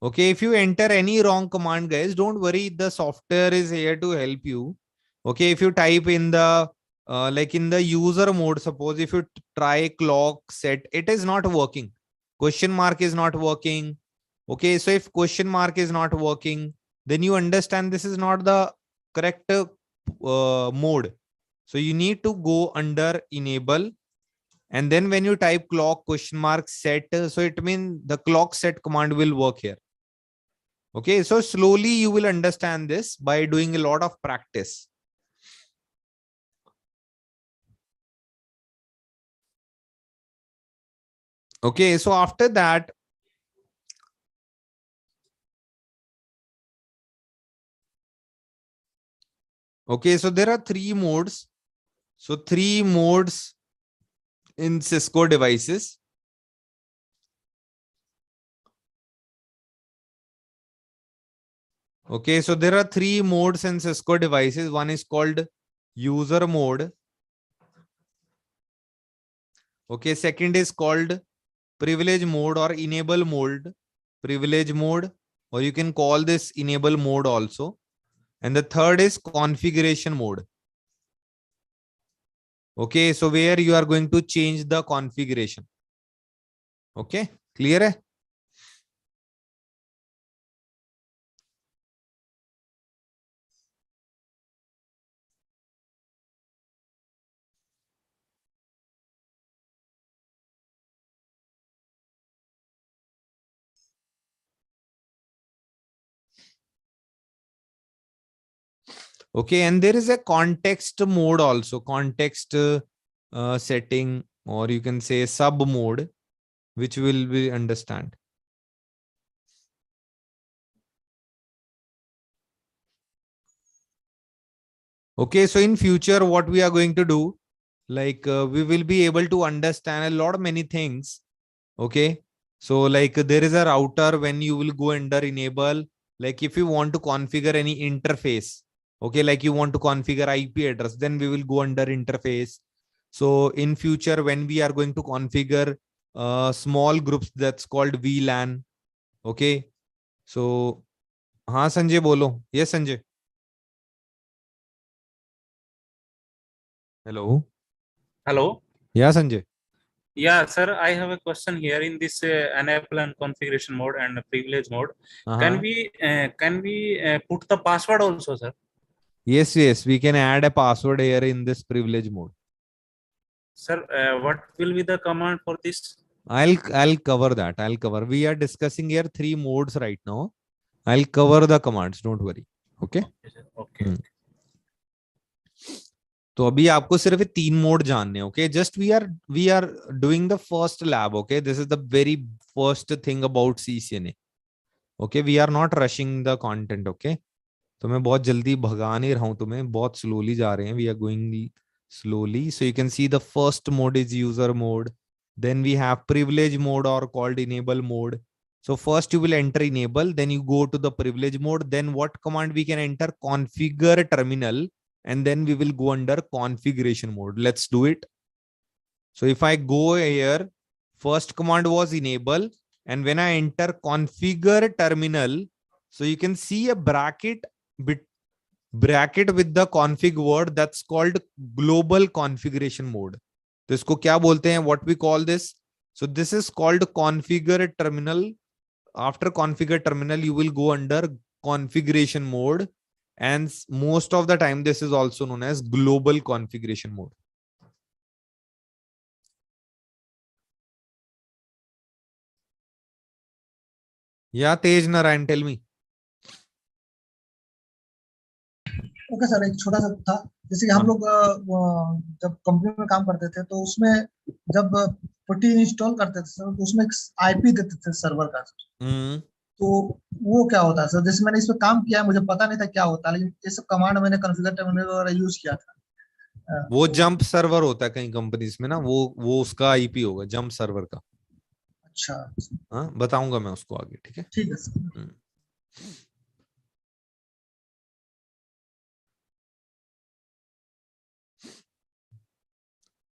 Okay, if you enter any wrong command, guys, don't worry. The software is here to help you. Okay, if you type in the like in the user mode, suppose if you try clock set, it is not working. Question mark is not working. Okay, so if question mark is not working, then you understand this is not the correct mode. So you need to go under enable, and then when you type clock question mark set, so it means the clock set command will work here. Okay, so slowly you will understand this by doing a lot of practice. Okay, so after that, okay, so there are three modes. So three modes in Cisco devices. Okay, so there are three modes in Cisco devices. One is called user mode. Okay, second is called privilege mode or enable mode. Privilege mode, or you can call this enable mode also. And the third is configuration mode. Okay, so where you are going to change the configuration. Okay, clear hai? Okay, and there is a context mode also, context setting, or you can say sub mode, which will be understand. Okay, so in future, what we are going to do, like we will be able to understand a lot of many things. Okay, so like there is a router. When you will go under enable, like if you want to configure any interface, okay, like you want to configure IP address, then we will go under interface. So in future, when we are going to configure small groups, that's called VLAN. Okay, so हाँ संजय बोलो. Yes Sanjay. Hello.
Hello.
Yeah Sanjay.
Yeah, sir, I have a question here in this enable and configuration mode and privilege mode. Can we put the password also, sir?
Yes, we can add a password here in this privilege mode.
Sir, what will be the command for this?
I'll cover that. I'll cover. We are discussing here three modes right now. I'll cover the commands. Don't worry. Okay.
Okay, sir. Okay.
तो अभी आपको सिर्फ 3 mode जानने, okay, just we are doing the first lab, okay, this is the very first thing about CCNA, okay, we are not rushing the content, okay. तो मैं बहुत जल्दी भगा नहीं रहा हूं तुम्हें, बहुत स्लोली जा रहे हैं, we are going slowly. So you can see the first mode is user mode. Then we have privilege mode or called enable mode. So first you will enter enable, then you go to the privilege mode. Then what command we can enter? Configure terminal, and then we will go under configuration mode. Let's do it. So if I go here, first command was enable, and when I enter configure terminal, so you can see a bracket with the config word, that's called global configuration mode. तो इसको क्या बोलते हैं? What we call this? So this is called configure terminal. After configure terminal, you will go under configuration mode, and most of the time this is also known as global configuration mode. Yeah, Tej Narayan, tell me.
Okay sir, एक छोटा सा था। जैसे कि हम लोग जब company में काम करते थे तो उसमें जब पुट्टी इंस्टॉल करते थे सर, तो उसमें एक आईपी देते थे सर्वर का सर। तो वो क्या होता है सर? जैसे मैंने इस पे काम किया है, मुझे पता नहीं था क्या होता है, लेकिन ये सब कमांड मैंने कॉन्फ़िगर टर्मिनल वगैरह यूज किया था।
वो
तो
जंप सर्वर होता है कई कंपनीज में ना, वो उसका आईपी होगा जंप सर्वर का।
अच्छा,
हाँ, बताऊंगा मैं उसको आगे, ठीक है।
ठीक है sir.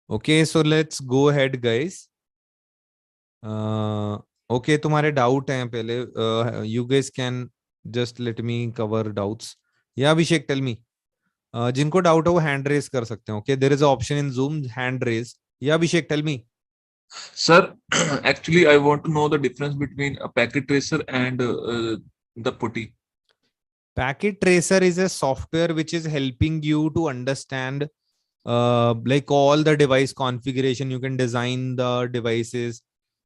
Okay, so let's go ahead guys. Okay, तुम्हारे डाउट हैं पहले, you guys can just let me cover doubts. या अभिषेक, टेल मी। जिनको डाउट है वो हैंड रेज कर सकते हैं, okay, there is a option in Zoom, hand raise. या Abhishek, tell me.
Sir, actually, I want to know the difference between a packet tracer and the putty.
Packet tracer is a software which is helping you to understand like all the device configuration. You can design the devices.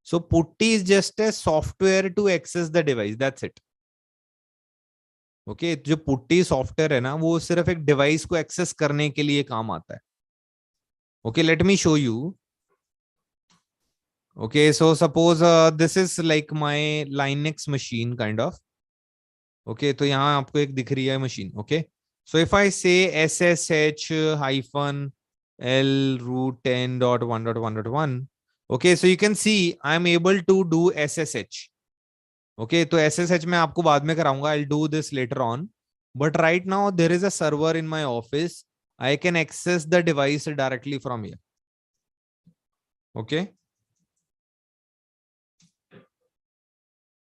So putty is just a software to access the device, that's it. Okay, जो putty software है ना, वो सिर्फ एक device को access करने के लिए काम आता है। Okay, let me show you. Okay, so suppose this is like my Linux machine kind of. Okay, तो यहाँ आपको एक दिख रही है machine, okay. So if I से SSH hyphen L root 10.1.1.1, okay, so you can see I am able to do SSH. Okay, तो SSH मैं आपको बाद में कराऊंगा, I'll do this later on. But right now there is a server in my office. I can access the device directly from here. Okay.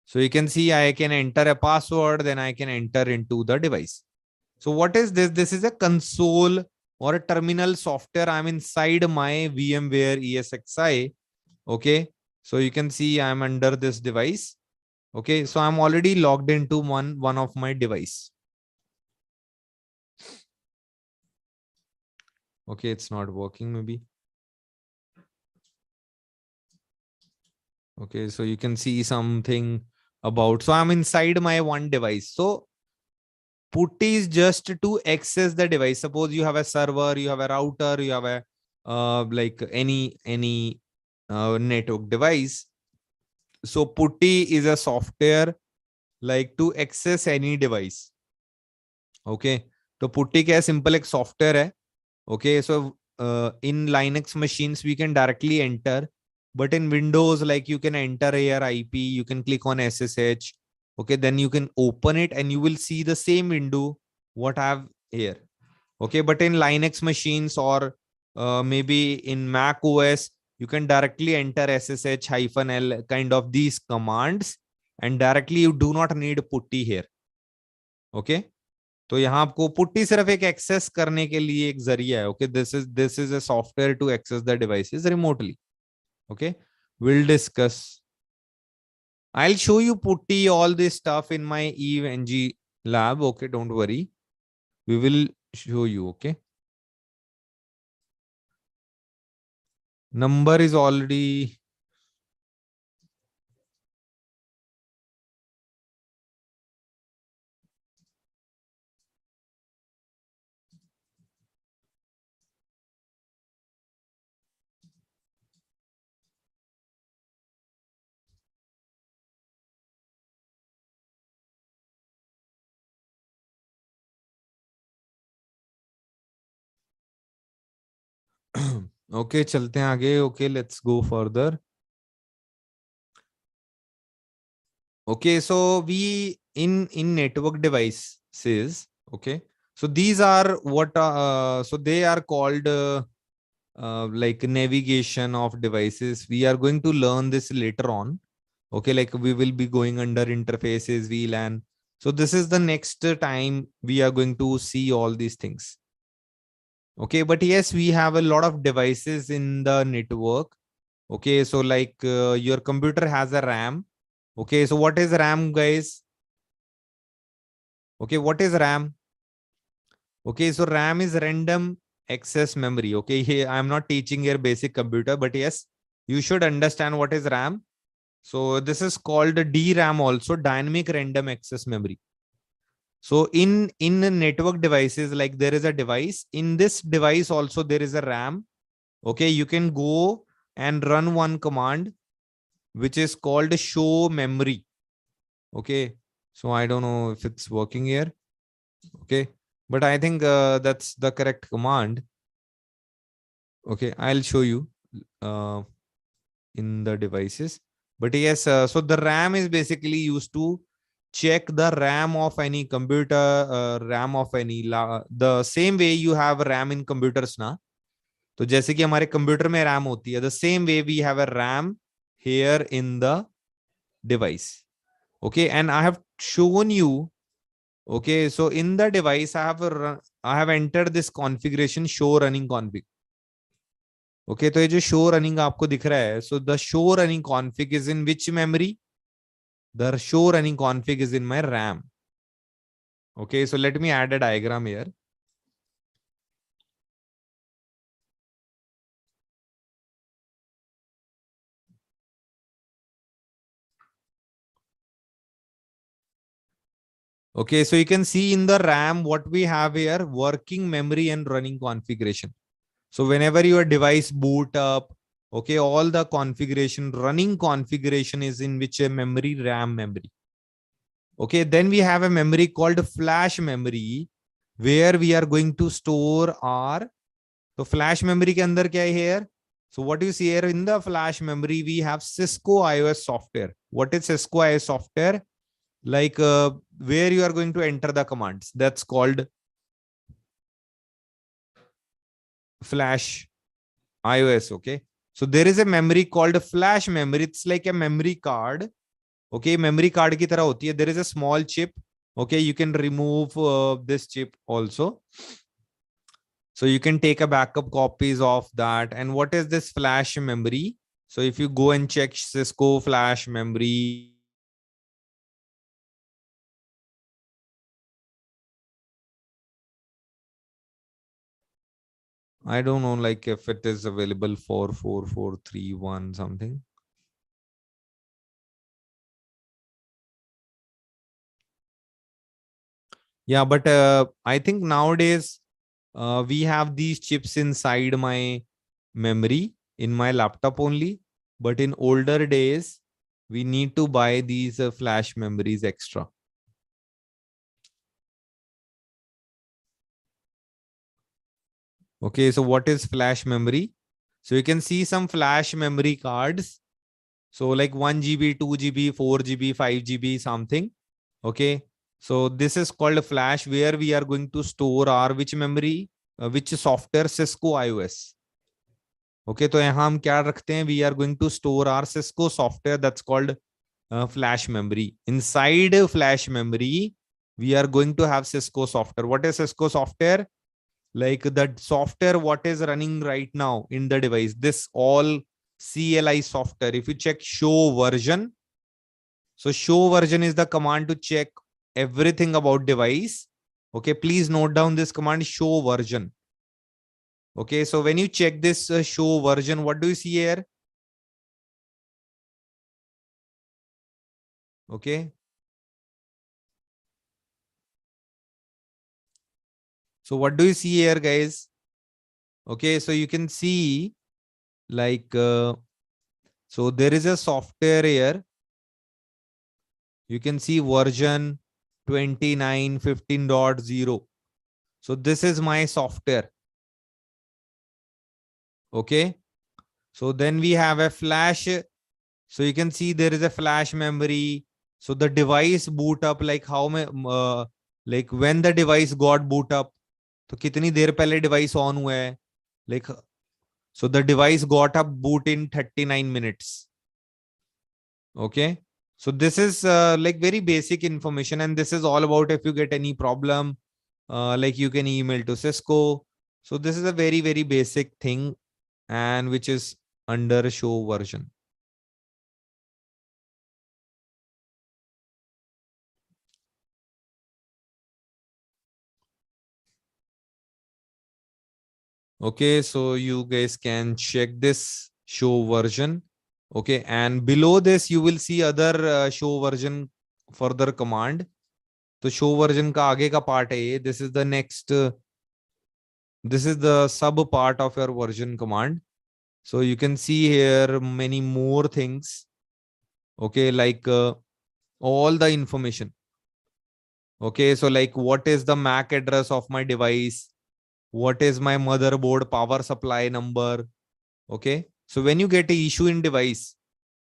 So you can see I can enter a password, then I can enter into the device. So what is this? This is a console or a terminal software. I'm inside my VMware ESXi. Okay. So you can see I'm under this device. Okay. So I'm already logged into one of my device. Okay. It's not working maybe. Okay. So you can see something about, so I'm inside my one device. So putty is just to access the device. Suppose you have a server, you have a router, you have a like any network device. So putty is a software like to access any device. Okay, तो putty क्या है? Simple एक software है. Okay, so in Linux machines we can directly enter, but in Windows, like you can enter here IP, you can click on SSH. Okay, then you can open it and you will see the same window what I have here. Okay, but in Linux machines or maybe in Mac OS, you can directly enter SSH hyphen L kind of these commands, and directly you do not need putty here. Okay, तो यहाँ आपको putty सिर्फ एक access करने के लिए एक जरिया है. Okay, this is a software to access the devices remotely. Okay, we'll discuss. I'll show you putty all this stuff in my EVNG lab. Okay, don't worry, we will show you. Okay, number is already Okay, चलते हैं आगे. Okay, let's go further. Okay, so we in network devices. Okay, so these are what so they are called like navigation of devices. We are going to learn this later on. Okay, like we will be going under interfaces, VLAN. So this is the next time we are going to see all these things. Okay, but yes, we have a lot of devices in the network. Okay, so like your computer has a RAM. Okay, so what is RAM, guys? Okay, what is RAM? Okay, so RAM is random access memory. Okay, here I'm not teaching your basic computer, but yes, you should understand what is RAM. So this is called DRAM also, dynamic random access memory. So in network devices, like there is a device. In this device also there is a RAM. Okay, you can go and run one command which is called show memory. Okay, so I don't know if it's working here. Okay, but I think that's the correct command. Okay, I'll show you in the devices. But yes, so the RAM is basically used to check the RAM of any computer, RAM of any the same way you have RAM in computers ना. तो जैसे कि हमारे computer में RAM होती है, the same way we have a RAM here in the device. Okay, and I have shown you. Okay, so in the device I have entered this configuration show running config. Okay, तो ये जो show running आपको दिख रहा है, so the show running config is in which memory? The show running config is in my RAM. Okay, so let me add a diagram here. Okay, so you can see in the RAM what we have here, working memory and running configuration. So whenever your device boot up, okay, all the configuration, running configuration is in which a memory, RAM memory. Okay, then we have a memory called flash memory where we are going to store our. So flash memory के अंदर क्या है here? So what you see here in the flash memory, we have Cisco iOS software. What is Cisco iOS software? Like where you are going to enter the commands. That's called flash iOS. Okay. So there is a memory called flash memory. It's like a memory card. Okay, memory card की तरह होती है. There is a small chip. Okay, you can remove this chip also. So you can take a backup copies of that. And what is this flash memory? So if you go and check Cisco flash memory, I don't know, like if it is available for 4431 something. Yeah, but I think nowadays we have these chips inside my memory in my laptop only. But in older days, we need to buy these flash memories extra. Okay, so what is flash memory? So you can see some flash memory cards. So like 1 GB, 2 GB, 4 GB, 5 GB, something. Okay. So this is called flash where we are going to store our which memory, which software, Cisco iOS. Okay. तो यहाँ हम क्या रखते हैं? We are going to store our Cisco software that's called flash memory. Inside flash memory, we are going to have Cisco software. What is Cisco software? Like that software what is running right now in the device, this all CLI software. If you check show version, so show version is the command to check everything about device. Okay, please note down this command, show version. Okay, so when you check this show version, what do you see here? Okay, so what do you see here, guys? Okay, so you can see like so there is a software here. You can see version 29.15.0. So this is my software. Okay. So then we have a flash. So you can see there is a flash memory. So the device boot up, like how like when the device got boot up, तो कितनी देर पहले device on हुआ है, like so the device got up boot in 39 minutes. Okay. So this is like very basic information, and this is all about if you get any problem, like you can email to Cisco. So this is a very, very basic thing, and which is under show version. Okay, so you guys can check this show version. Okay, and below this you will see other show version further command. तो show version का आगे का part है ये. This is the next. This is the sub part of your version command. So you can see here many more things. Okay, like all the information. Okay, so like what is the MAC address of my device? What is my motherboard power supply number? Okay, so when you get a issue in device,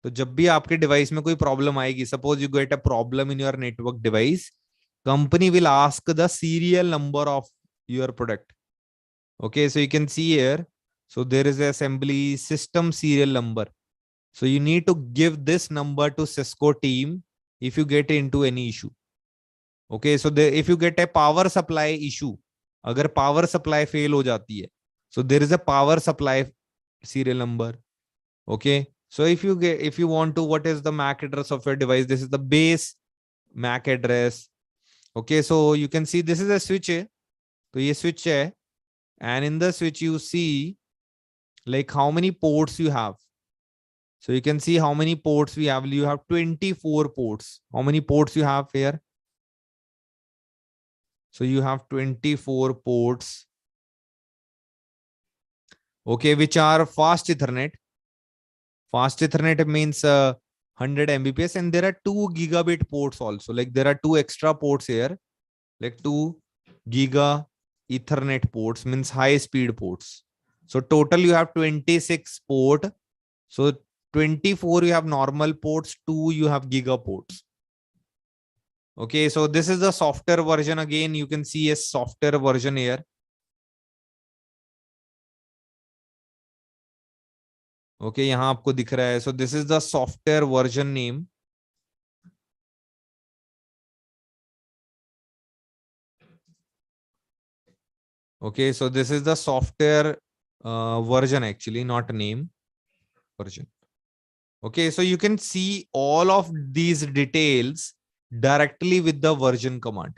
तो जब भी आपके device में कोई problem आएगी, suppose you get a problem in your network device, company will ask the serial number of your product. Okay, so you can see here, so there is a assembly system serial number. So you need to give this number to Cisco team if you get into any issue. Okay, so if you get a power supply issue, अगर power supply fail हो जाती है, so there is a power supply serial number. Okay, so if you want to, what is the MAC address of your device? This is the base MAC address. Okay, so you can see this is a switch है, तो ये switch है, and in the switch you see like how many ports you have. So you can see how many ports we have. You have 24 ports. How many ports you have here? So you have 24 ports. Okay, which are fast Ethernet. Fast Ethernet means 100 Mbps, and there are 2 gigabit ports also. Like there are 2 extra ports here, like 2 giga Ethernet ports, means high speed ports. So total you have 26 port. So 24 you have normal ports, 2 you have giga ports. Okay, so this is the software version. Again, you can see a software version here. Okay, यहाँ आपको दिख रहा है. So this is the software version name. Okay, so this is the software version, actually, not name, version. Okay, so you can see all of these details directly with the version command.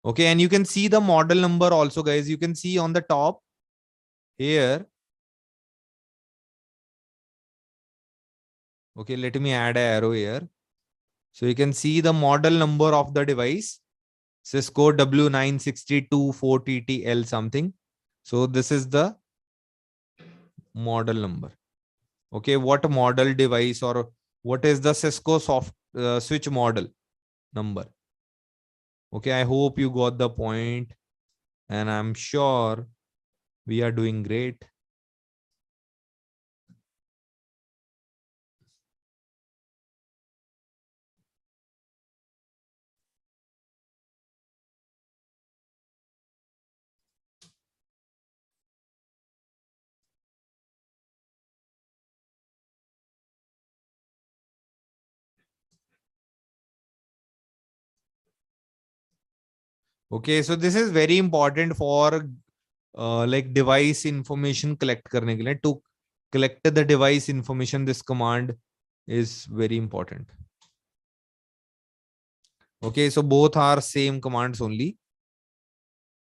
Okay, and you can see the model number also, guys. You can see on the top here. Okay, let me add an arrow here. So you can see the model number of the device, Cisco W9624TTL something. So this is the model number. Okay, what model device or what is the Cisco switch model number? Okay, I hope you got the point, and I'm sure we are doing great. Okay, so this is very important for like device information collect करने के लिए. To collect the device information, this command is very important. Okay, so both are same commands only,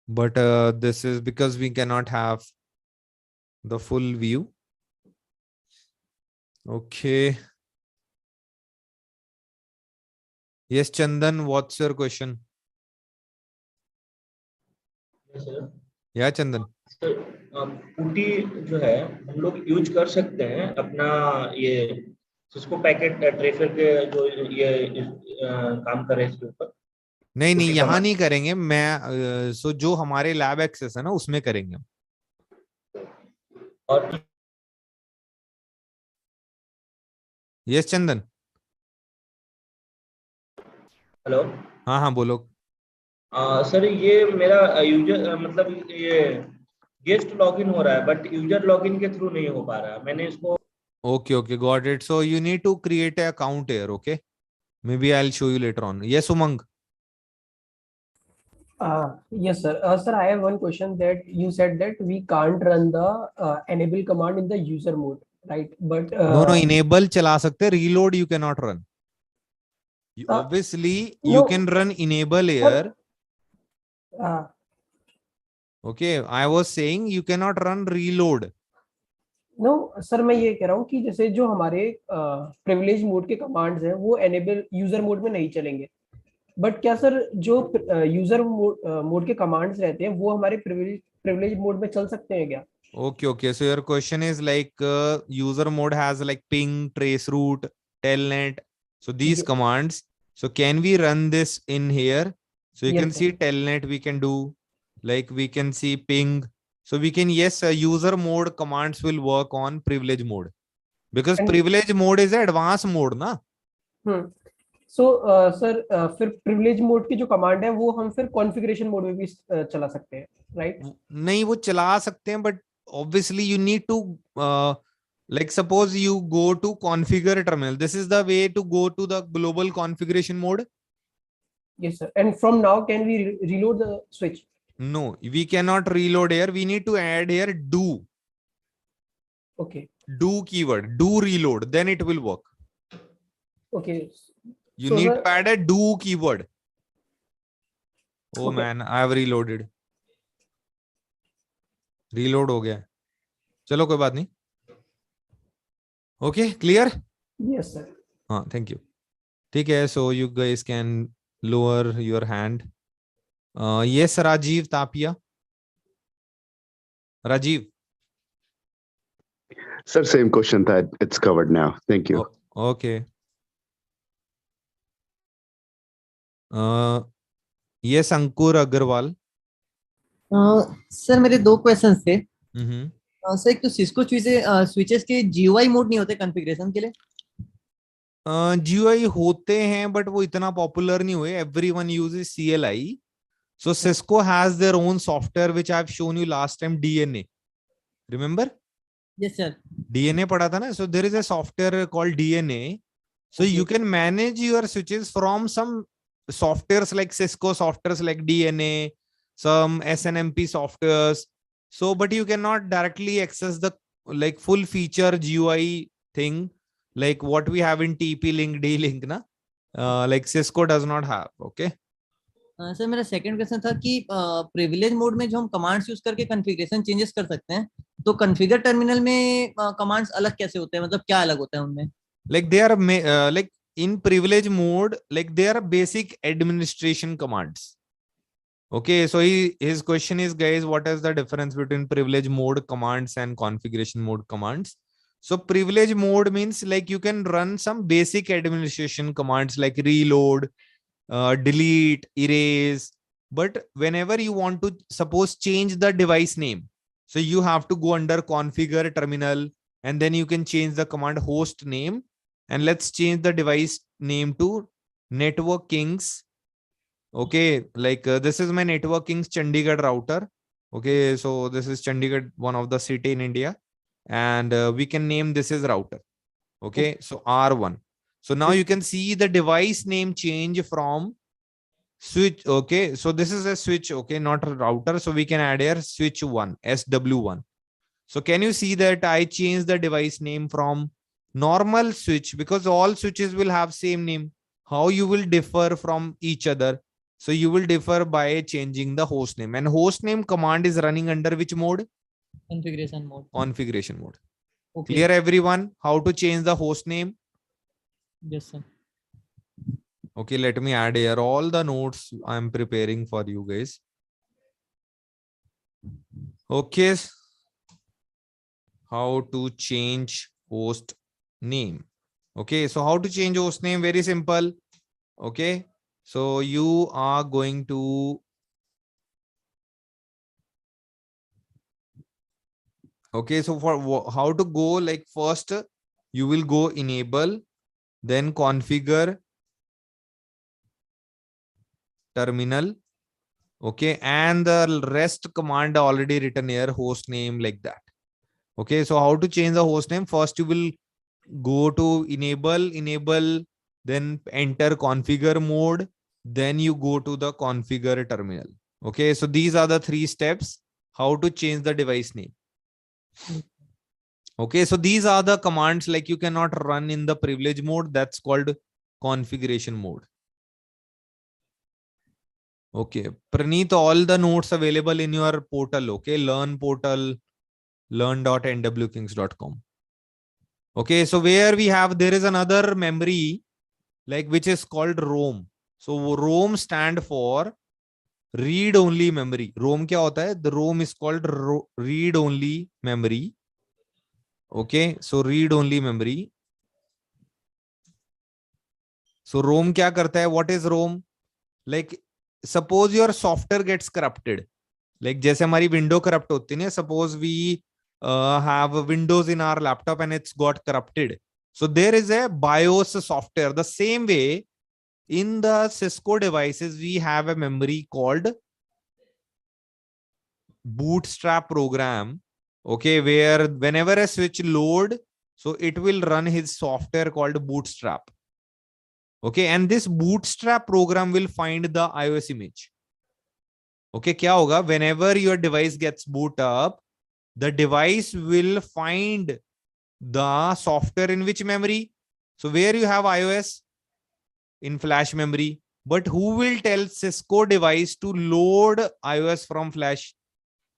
but this is because we cannot have the full view. Okay. Yes, Chandan, what's your question? Yeah, Chandan.
Sir पुटी जो है हम लोग use कर सकते हैं अपना ये सिस्को पैकेट ट्रेफिक के जो ये काम करे इसके ऊपर.
नहीं नहीं,
पुटी
यहाँ
कमांड.
नहीं करेंगे. मैं सो जो हमारे लैब एक्सेस है ना, उसमें करेंगे.
और
Yes, Chandan.
हेलो
हाँ हाँ बोलो.
सर, ये मेरा यूजर मतलब ये गेस्ट लॉगिन हो रहा है, बट यूजर लॉगिन के थ्रू नहीं हो पा रहा है। मैंने इसको
Okay, got it. So you need to create an account here. Okay, maybe I'll show you later on. Yes, Umang.
Yes, sir. Sir, I have one question that you said that we can't run the enable command in the user mode, right? But
No, enable चला सकते. Reload you cannot run. Obviously, you
no,
can run enable
sir.
here. Okay, I was saying you cannot run reload.
No sir, मैं ये कह रहा हूँ कि जैसे जो हमारे प्रिविलेज मोड के कमांड्स हैं वो एनेबल यूजर मोड में नहीं चलेंगे, बट क्या सर जो यूजर मोड के कमांड्स रहते हैं वो हमारे प्रिविलेज मोड में चल सकते हैं क्या?
Okay. So your question is like user mode has like ping, traceroute, telnet. So these commands. So can we run this in here? So you
Yes,
can
sir.
see telnet we can do. Like we can see ping. So we can, yes, user mode commands will work on privilege mode. Because
And-
privilege mode is advanced mode, na?
So sir फिर privilege mode की जो command है वो हम फिर configuration mode में भी चला सकते हैं, राइट?
नहीं, वो चला सकते हैं, but obviously you need to like suppose you go to configure terminal. This is the way to go to the global configuration mode.
Yes, sir. And from now can we reload the switch?
No, we cannot reload here. We need to add here do.
Okay.
Do keyword, do reload, then it will work.
Okay.
You
So
need
the-
to add a do keyword. Oh
Okay.
man, I have reloaded. Reload हो गया. चलो कोई बात नहीं. Okay, clear?
Yes, sir.
हाँ, thank you. ठीक है, so you guys can lower your hand. Yes, Rajiv Tapia. Rajiv.
Sir, same question that it's covered now. Thank you.
Okay. Yes, Ankur Agarwal.
Sir मेरे दो question थे।
Mm-hmm.
Sir एक तो Cisco switches के GUI mode नहीं होते configuration के लिए?
GUI होते हैं बट वो इतना पॉपुलर नहीं हुए. Everyone uses CLI. So Cisco has their own software which I've shown you last time, DNA. Remember?
Yes, sir.
DNA पढ़ा था ना? So there is a software called DNA. So you can manage your switches from some softwares like Cisco softwares like DNA, some SNMP softwares. So, but you cannot directly access the like full feature GUI thing like what we have in TP-Link, D-Link, na? Like Cisco does not have. Okay.
Sir मेरा second question था कि privilege mode में जो हम commands use करके configuration changes कर सकते हैं, तो कॉन्फ़िगर टर्मिनल में कमांड्स अलग कैसे होते हैं, मतलब क्या अलग होता है उनमें?
Like they are like in privilege mode, like they are basic administration commands. Okay, so his question is, guys, what is the difference between privilege mode commands and configuration mode commands? So privilege mode means like you can run some basic administration commands like reload, delete, erase. But whenever you want to suppose change the device name, so you have to go under configure terminal and then you can change the command host name. And let's change the device name to Network Kings. Okay, like this is my Network Kings Chandigarh router. Okay, so this is Chandigarh, one of the city in India. And we can name this as router. Okay, so R1. So now you can see the device name change from switch. Okay, so this is a switch. Okay, not a router. So we can add here switch 1, SW1. So can you see that I changed the device name from normal switch, because all switches will have same name. How you will differ from each other? So you will differ by changing the host name, and host name command is running under which mode?
Configuration mode.
Configuration mode.
Okay.
Clear everyone? How to change the host name?
Yes, sir.
Okay, let me add here all the notes I'm preparing for you guys. Okay. How to change host name. Okay, so how to change host name? Very simple. Okay, so you are going to Okay, so for how to go, like first you will go enable, then configure terminal. Okay, and the rest command already written here, host name, like that. Okay, so how to change the host name? First you will go to enable, then enter configure mode, then you go to the configure terminal. Okay, so these are the 3 steps how to change the device name. Okay, so these are the commands, like you cannot run in the privilege mode. That's called configuration mode. Okay, Praneeth, all the notes available in your portal. Okay, learn portal, learn.nwkings.com. Okay, so where we have, there is another memory, like which is called ROM. So ROM stand for read only memory. ROM क्या होता है? The ROM is called read only memory. Okay, so read only memory. So ROM क्या करता है? What is ROM? Like suppose your software gets corrupted. Like जैसे हमारी window corrupt होती है, suppose we have Windows in our laptop and it's got corrupted. So there is a BIOS software. The same way in the Cisco devices, we have a memory called bootstrap program. Okay, where whenever a switch load, so it will run his software called bootstrap. Okay, and this bootstrap program will find the iOS image. Okay, क्या होगा? Whenever your device gets boot up, the device will find the software in which memory? So where you have iOS? In flash memory. But who will tell Cisco device to load iOS from flash?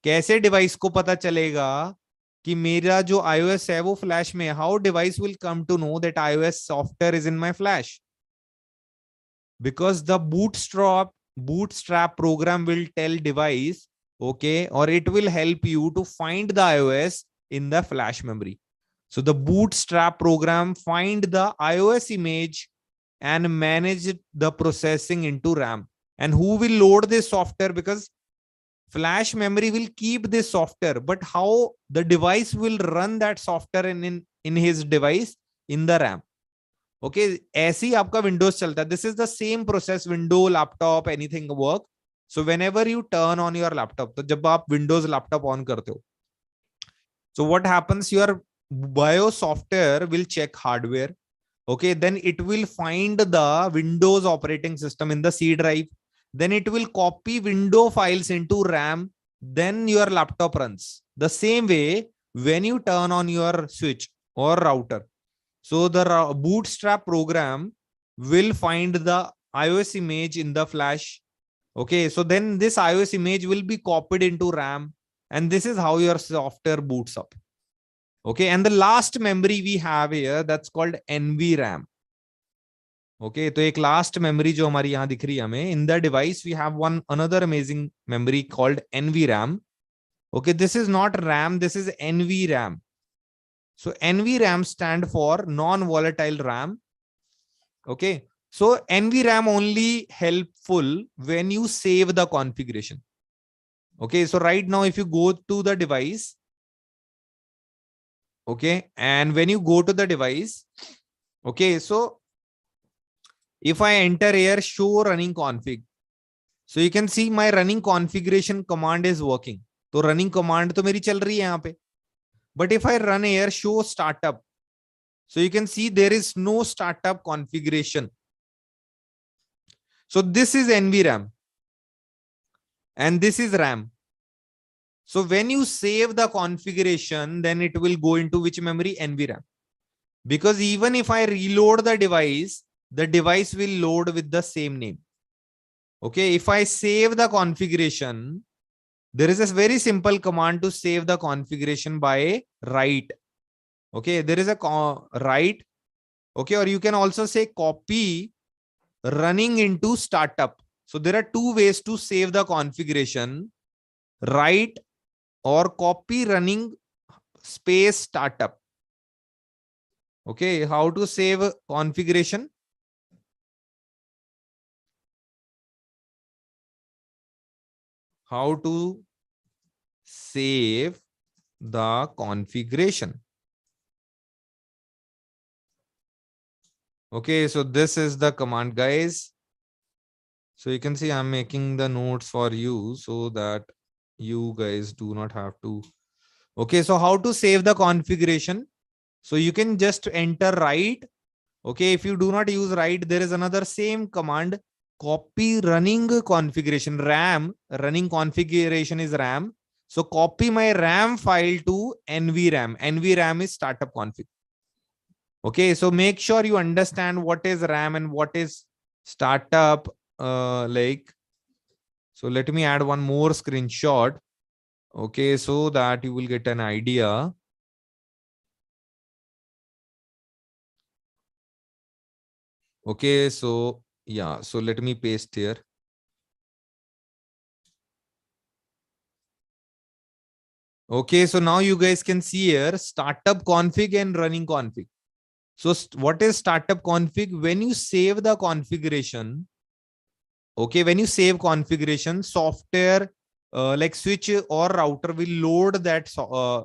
कैसे device को पता चलेगा कि मेरा जो iOS है वो flash में है? How device will come to know that iOS software is in my flash? Because the bootstrap program will tell device, okay, or it will help you to find the iOS in the flash memory. So the bootstrap program find the iOS image and manage the processing into RAM. And who will load this software? Because flash memory will keep this software, but how the device will run that software in his device? In the RAM. Okay, ऐसे ही आपका Windows चलता है. This is the same process, window, laptop, anything work. So whenever U turn on your laptop, तो जब आप Windows laptop on करते हो, so what happens? Your BIOS software will check hardware. Okay, then it will find the Windows operating system in the C drive. Then it will copy window files into RAM. Then your laptop runs. The same way, when you turn on your switch or router, so the bootstrap program will find the iOS image in the flash. Okay, so then this iOS image will be copied into RAM, and this is how your software boots up. Okay, and the last memory we have here, that's called NVRAM. Okay, तो एक last memory जो हमारी यहाँ दिख रही है हमें, in the device we have one another amazing memory called NVRAM. Okay, this is not RAM, this is NVRAM. So NVRAM stand for non-volatile RAM. Okay, so NVRAM only helpful when you save the configuration. Okay, so right now if you go to the device, okay, and when you go to the device, okay, so if I enter here show running config, so you can see my running configuration command is working. तो running command तो मेरी चल रही है यहाँ पे. But if I run here show startup, so you can see there is no startup configuration. So this is NVRAM and this is RAM. So when you save the configuration, then it will go into which memory? NVRAM. Because even if I reload the device will load with the same name. Okay, if I save the configuration, there is a very simple command to save the configuration by write. Okay, there is a write. Okay, or you can also say copy running into startup. So there are two ways to save the configuration: write or copy running space startup. Okay, how to save configuration? How to save the configuration. Okay, so this is the command, guys. So you can see I'm making the notes for you so that you guys do not have to. Okay, so how to save the configuration? So you can just enter write. Okay, if you do not use write, there is another same command, copy running configuration. RAM, running configuration is RAM. So copy my RAM file to nvram. Nvram is startup config. Okay, so make sure you understand what is RAM and what is startup. So let me add one more screenshot. Okay, so that you will get an idea. Okay, so yeah, so let me paste here. Okay, so now you guys can see here startup config and running config. So what is startup config? When you save the configuration, okay, when you save configuration, software like switch or router will load that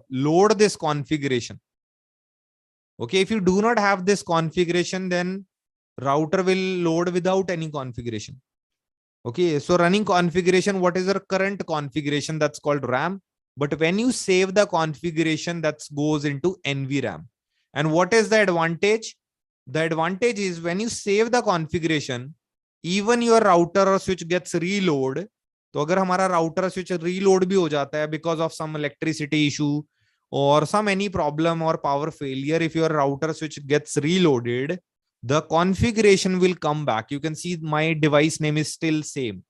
load this configuration. Okay, if you do not have this configuration, then router will load without any configuration. Okay, so running configuration, what is your current configuration? That's called RAM. But when you save the configuration, that goes into NVRAM. And what is the advantage? The advantage is when you save the configuration, even your router or switch gets reload. तो अगर हमारा router switch reload भी हो जाता है because of some electricity issue or some any problem or power failure, if your router switch gets reloaded, the configuration will come back. You can see my device name is still same.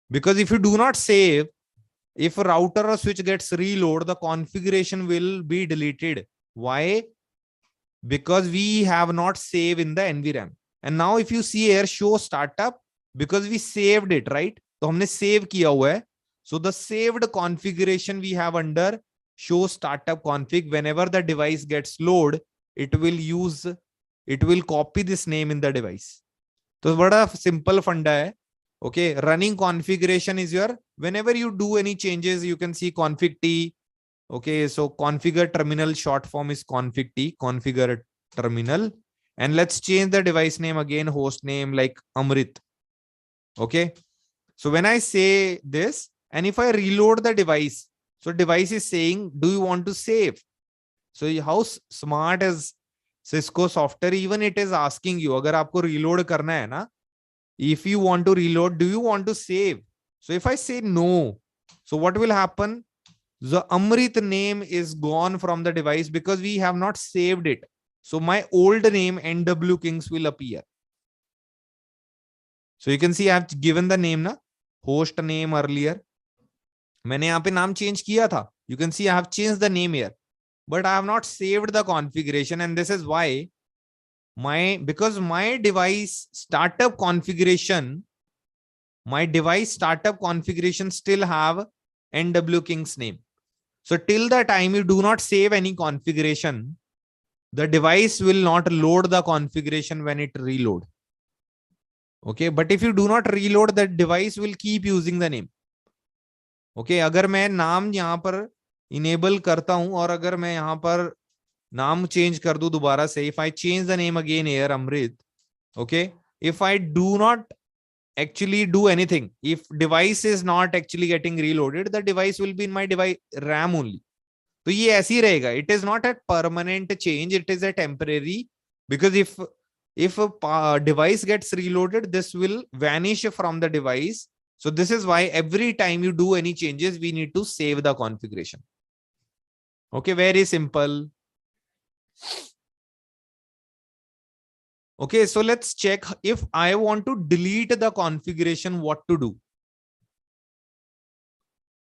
Because if you do not save, if a router or switch gets reload, the configuration will be deleted. Why? Because we have not saved in the NVRAM. And now if you see here, show startup, because we saved it, right? तो हमने save किया हुआ है. So the saved configuration we have under show startup config. Whenever the device gets load, it will copy this name in the device. तो बड़ा simple फंडा है. Okay, running configuration is your, whenever you do any changes, you can see config T. Okay, so configure terminal short form is config T, configure terminal. And let's change the device name again, host name like Amrit. Okay, so when I say this, and if I reload the device, so device is saying, do you want to save? So how smart is Cisco software? Even it is asking you, अगर आपको reload करना है ना, if you want to reload, do you want to save? So if I say no, so what will happen? The Amrit name is gone from the device because we have not saved it. So my old name NW Kings will appear. So you can see I have given the name na, host name earlier. मैंने यहाँ पे नाम change किया था. You can see I have changed the name here, but I have not saved the configuration, and this is why because my device startup configuration still have NW King's name. So till the time you do not save any configuration, the device will not load the configuration when it reload. Okay, but if you do not reload, the device will keep using the name. Okay, अगर मैं नाम यहाँ पर enable करता हूँ और अगर मैं यहाँ पर नाम change कर दूं दोबारा से, if I change the name again here, Amrit, okay, if I do not actually do anything, if device is not actually getting reloaded, the device will be in my device RAM only. तो ये ऐसे ही रहेगा. It is not a permanent change, it is a temporary, because if a device gets reloaded, this will vanish from the device. So this is why every time you do any changes, we need to save the configuration. Okay, very simple. Okay, so let's check if I want to delete the configuration, what to do.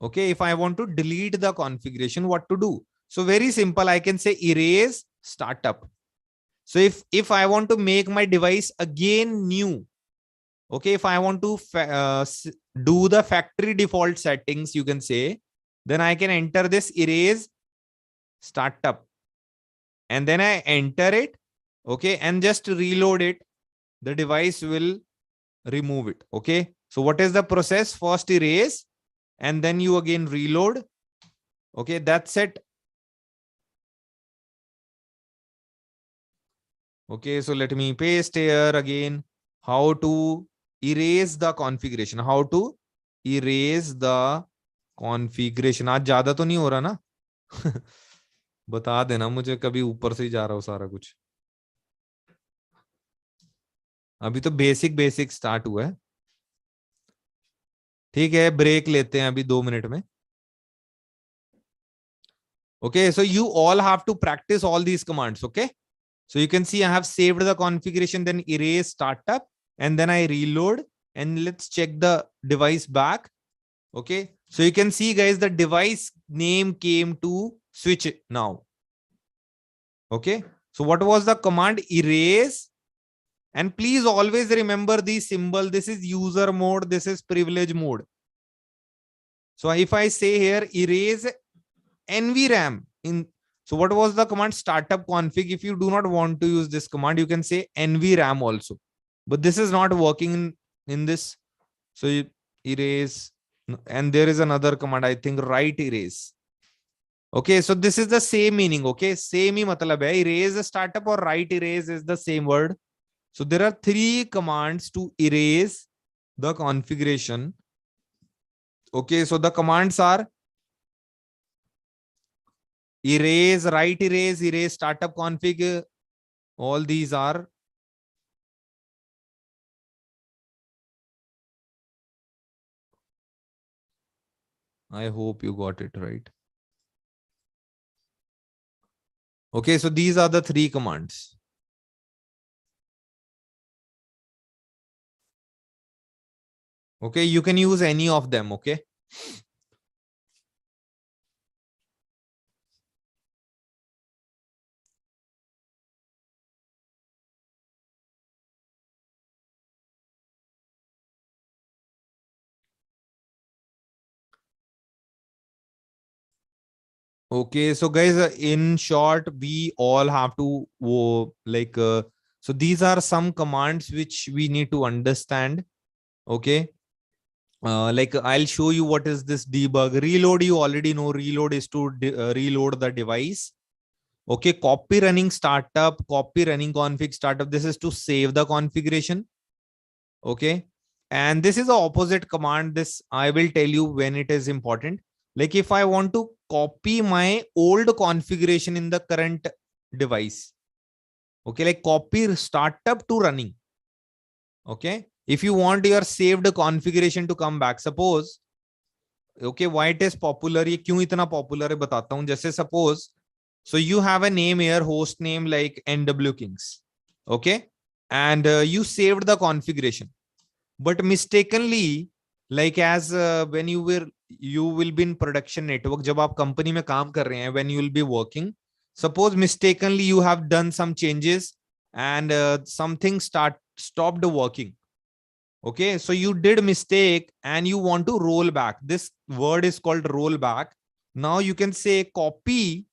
Okay, if I want to delete the configuration, what to do? So very simple, I can say erase startup. So if I want to make my device again new, okay, if I want to do the factory default settings, you can say, then I can enter this erase startup, and then I enter it. Okay, and just reload it, the device will remove it. Okay, so what is the process? First erase, and then you again reload. Okay, that's it. Okay, so let me paste here again. How to erase the configuration. How to erase the configuration. आज ज्यादा तो नहीं हो रहा ना? बता देना मुझे, कभी ऊपर से ही जा रहा हो सारा कुछ. अभी तो बेसिक स्टार्ट हुआ है. ठीक है, ब्रेक लेते हैं अभी 2 मिनट में. Okay, so you all have to practice all these commands. Okay, so you can see I have saved the configuration, then erase startup, and then I reload, and let's check the device back. Okay, so you can see, guys, the device name came to switch now. Okay, so what was the command? Erase. And please always remember the symbol. This is user mode, this is privilege mode. So if I say here erase NVRAM in, so what was the command? Startup config. If you do not want to use this command, you can say NVRAM also, but this is not working in this. So you erase, and there is another command, I think, write erase. Okay, so this is the same meaning. Okay, same hi matlab hai. Erase startup or write erase is the same word. So there are 3 commands to erase the configuration. Okay, so the commands are erase, write erase, erase startup config. All these are. I hope you got it right. Okay, so these are the 3 commands. Okay, you can use any of them. Okay. Okay, so guys, in short, we all have to so these are some commands which we need to understand. Okay. Like I'll show you what is this debug. Reload, you already know. Reload is to reload the device. Okay, copy running startup, copy running config startup. This is to save the configuration. Okay, and this is the opposite command. This I will tell you when it is important. Like if I want to copy my old configuration in the current device. Okay, like copy startup to running. Okay, if you want your saved configuration to come back, suppose, okay, why it is popular, ये क्यों इतना popular है बताता हूँ. जैसे suppose, so you have a name here, host name like NW Kings, okay, and you saved the configuration, but mistakenly, like as when you will be in production network, जब आप company में काम कर रहे हैं, when you will be working, suppose mistakenly you have done some changes and something stopped working. Okay, so you did mistake and you want to roll back. This word is called roll back. Now you can say copy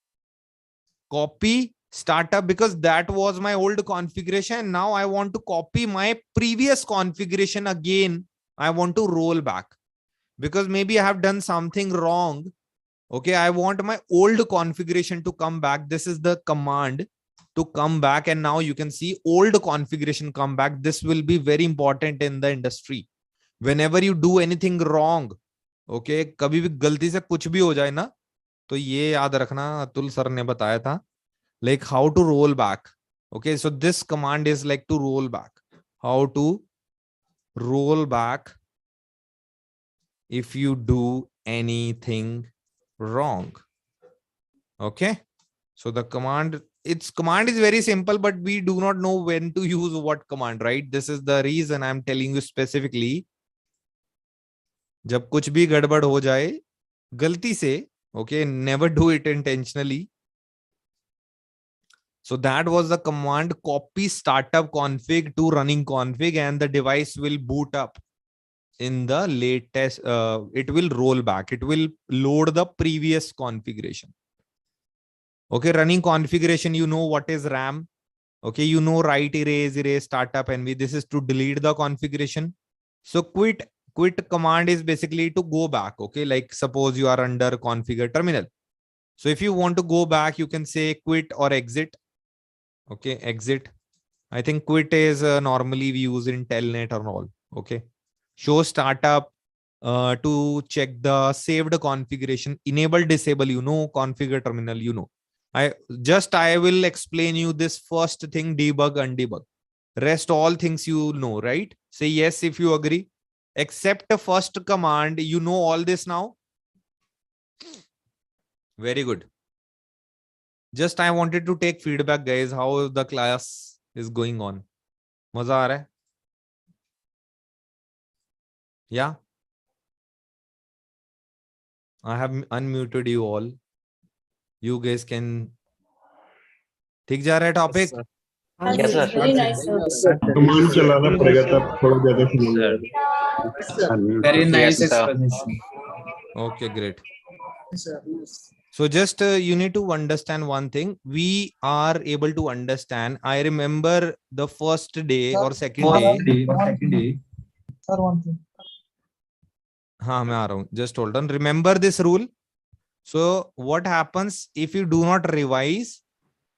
startup, because that was my old configuration. Now I want to copy my previous configuration again. I want to roll back because maybe I have done something wrong. Okay, I want my old configuration to come back. This is the command to come back, and now you can see old configuration come back. This will be very important in the industry. Whenever you do anything wrong, okay, कभी भी गलती से कुछ भी हो जाए ना, तो ये याद रखना, अतुल सर ने बताया था, like how to roll back. Okay, so this command is like to roll back. How to roll back if you do anything wrong. Okay, so the command is very simple, but we do not know when to use what command, right? This is the reason I'm telling you specifically. जब कुछ भी गड़बड़ हो जाए गलती से, okay, never do it intentionally. So that was the command, copy startup config to running config, and the device will boot up in the latest, it will roll back. It will load the previous configuration. Okay, running configuration, you know what is RAM. Okay, you know write, erase, startup, NV. This is to delete the configuration. So quit command is basically to go back. Okay, like suppose you are under configure terminal. So if you want to go back, you can say quit or exit. Okay, exit. I think quit is normally we use in telnet or all. Okay. Show startup to check the saved configuration. Enable, disable, configure terminal, I will explain you this first thing, debug, undebug. Rest all things you know, right? Say yes if you agree. Except the first command, you know all this now. Very good. Just I wanted to take feedback, guys, how the class is going on. Maza aa raha hai? Yeah. I have unmuted you all. You guys can. ठीक जा रहा है topic?
Yes, sir.
Very nice, sir.
Command चलाना पड़ेगा तब थोड़ा ज्यादा
Sir.
Unmute.
Very nice
Yes, sir.
explanation.
Okay, great. So just you need to understand one thing. We are able to understand. I remember the first day or second day.
Sir, one thing.
हाँ मैं आ रहा हूँ. Just hold on. Remember this rule. So what happens if you do not revise?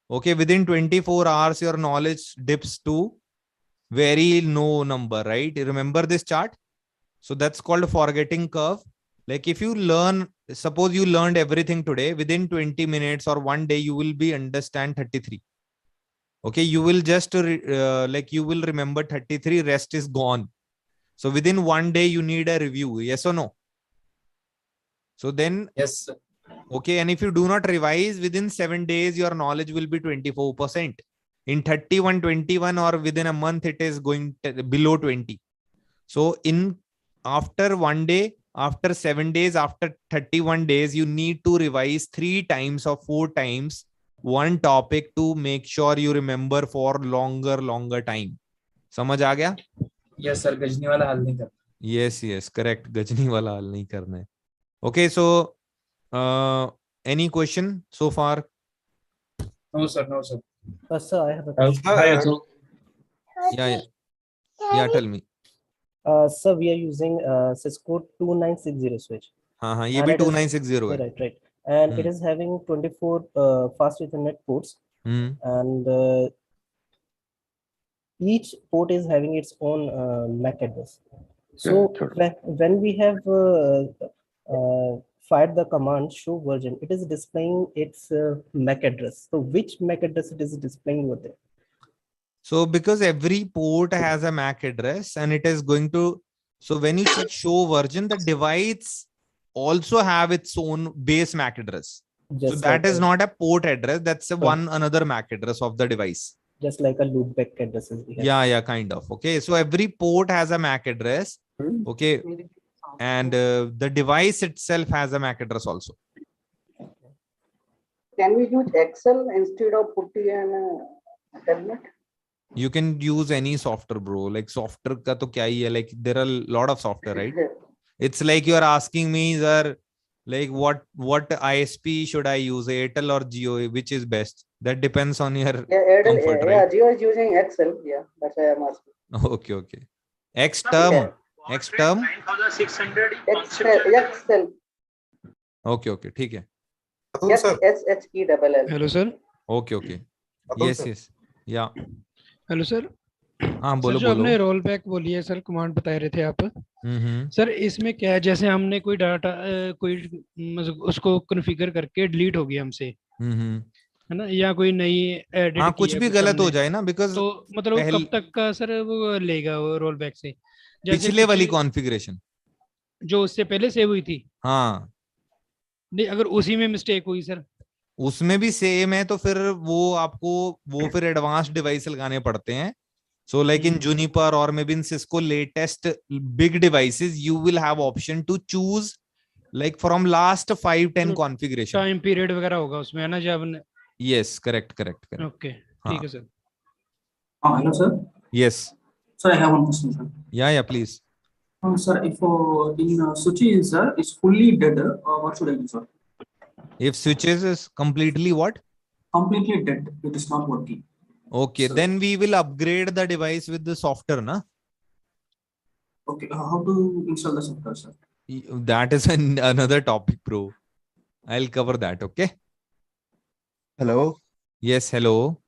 Okay, within 24 hours, your knowledge dips to very low number, right? Remember this chart? So that's called forgetting curve. Like if you learn, suppose you learned everything today, within 20 minutes or one day, you will be understand 33. Okay, you will just you will remember 33, rest is gone. So within one day, you need a review. Yes or no? So then,
Yes, sir.
okay, and if you do not revise within 7 days, your knowledge will be 24%. In 31, 21, or within a month, it is going below 20. So after one day, after 7 days, after 31 days, you need to revise 3 times or 4 times one topic to make sure you remember for longer time. समझ आ गया?
Yes, sir. Ghazni वाला हाल नहीं करना.
Yes, correct. Ghazni वाला हाल नहीं करना है. Okay, so any question so far?
No, sir. No, sir.
Sir, I have a question.
Hi, Atul.
Yeah, tell me.
Sir, we are using Cisco 2960 switch.
हाँ ये भी 2960 है.
Right. And it is having 24 fast Ethernet ports. And each port is having its own MAC address. So when we have fired the command show version, it is displaying its MAC address. So which MAC address it is displaying over there?
So because every port has a MAC address and it is going to, so when you check show version, the device also have its own base MAC address. So that is not a port address. That's another MAC address of the device.
Just like a loopback addresses.
Yeah, kind of. Okay. So every port has a MAC address. Okay. And the device itself has a MAC address also.
Can we use Excel instead of putty and Telnet?
You can use any software, bro. Like software ka to kya hi hai? Like there are a lot of software, right? It's like you're asking me, sir, like what ISP should I use, Airtel or Jio, which is best? That depends on your comfort, right?
Jio is using Excel. Yeah, that's why I'm asking.
Okay. X term.
9600 Excel.
Okay, ठीक है.
Yes, SHELL.
Hello, sir.
Okay. Yes. Yeah.
Hello sir.
हाँ बोलो.
जो आपने roll back बोली है sir, command बता रहे थे आप. सर इसमें क्या है, जैसे हमने कोई डाटा उसको कॉन्फ़िगर करके डिलीट हो गया हमसे, है ना, या कोई नई एडिट
हाँ कुछ भी गलत हो जाए ना, बिकॉज
तो मतलब कब तक का सर वो लेगा वो रोल बैक से?
पिछले वाली कॉन्फ़िगरेशन
जो उससे पहले सेव हुई थी.
हाँ
नहीं, अगर उसी में मिस्टेक हुई सर,
उसमें भी सेम है तो फिर वो आपको फिर एडवांस डिवाइस लगाने पड़ते हैं. So like in Juniper or maybe in Cisco latest big devices, you will have option to choose like from last 5-10 configuration.
Time period वगैरह होगा उसमें, है ना जब?
Yes, correct.
Okay, ठीक है sir.
Hello sir.
Yes.
Sir, I have one question, sir.
Yeah, please.
Sir, if in switches sir is fully dead, what should I do, sir?
If switches is completely what?
Completely dead, it is not working.
Okay, then we will upgrade the device with the software, na?
Okay, how to install the software, sir?
That is another topic, bro. I'll cover that, okay?
Hello,
Yes, hello.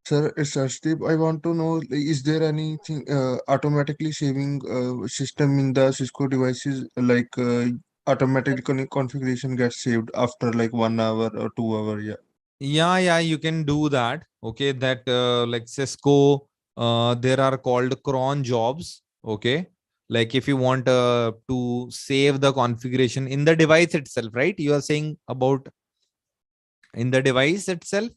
sir. It's Arshdeep. I want to know, is there anything automatically saving system in the Cisco devices, like automatic configuration gets saved after like 1 hour or 2 hour? Yeah.
Yeah, you can do that. Okay, that like Cisco, there are called cron jobs. Okay, like if you want to save the configuration in the device itself, right? You are saying about in the device itself.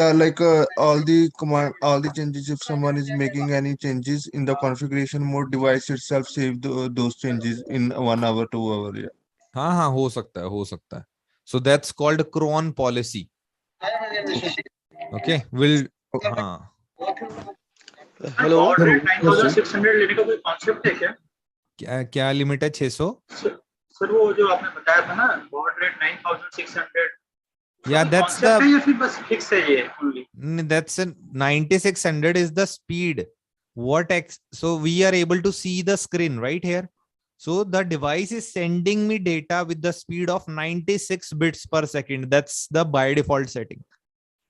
Yeah, like all the command, all the changes. If someone is making any changes in the configuration mode, device itself save those changes in 1 hour, 2 hour. Yeah.
हाँ, हो सकता है, हो सकता है. So that's called cron policy. Okay, will हाँ.
Hello
baud rate 9600 लेने का कोई कॉन्सेप्ट है क्या?
क्या लिमिट है? 600?
सर वो जो आपने बताया था ना baud rate 9600.
Yeah, that's the.
या फिर बस फिक्स है ये only?
That's a 9600 is the speed. So we are able to see the screen right here. So the device is sending me data with the speed of 96 bits per second. That's the by default setting.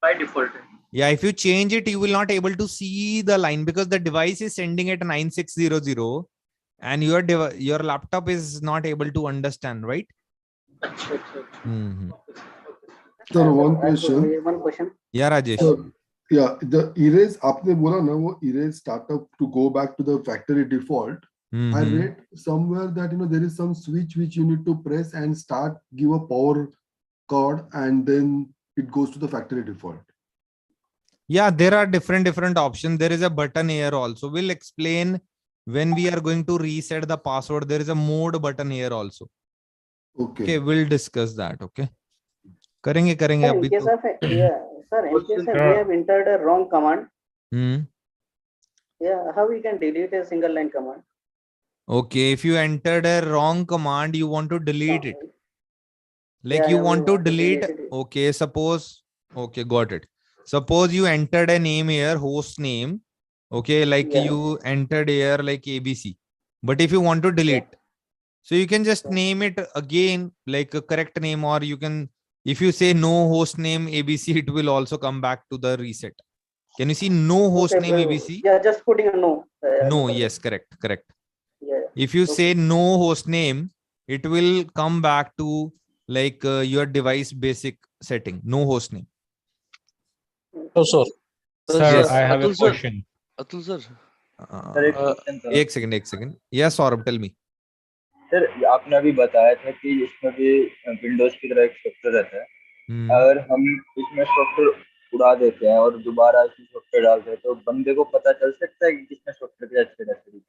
By default.
Yeah, if you change it, you will not able to see the line because the device is sending at 9600 and your laptop is not able to understand, right?
Sir, one question.
One question.
Yeah, Rajesh.
Sir, yeah, the erase आपने बोला ना वो erase startup to go back to the factory default. I read somewhere that there is some switch which you need to press and start give a power cord and then it goes to the factory default.
Yeah, there are different options. There is a button here also. We'll explain when we are going to reset the password. There is a mode button here also. Okay, we'll discuss that. Okay. करेंगे
in case of sir, in case of we have entered a wrong command. Yeah, how we can delete a single line command?
Okay, if you entered a wrong command, you want to delete it. Like you want to delete. Okay, suppose. Okay, got it. Suppose you entered a name here, host name. Okay, like you entered here like ABC. But if you want to delete, so you can just name it again like a correct name, or you can, if you say no host name ABC, it will also come back to the reset. Can you see no host name ABC?
Yeah, just putting a no.
No, yes, correct.
Yeah.
If you say no host name, it will come back to like your device basic setting, no host name.
Oh, sir.
Sir,
Yes.
I have
Atul
a
sir.
question.
Atul sir.
एक second. Yes, Saurabh, tell me.
Sir आपने अभी बताया था कि इसमें भी Windows की तरह एक सॉफ्टवेयर रहता है. अगर हम इसमें सॉफ्टवेयर उड़ा देते हैं और दोबारा इसमें सॉफ्टवेयर डालते हैं तो बंदे को पता चल सकता है कि किसने सॉफ्टवेयर अच्छे रहते हैं.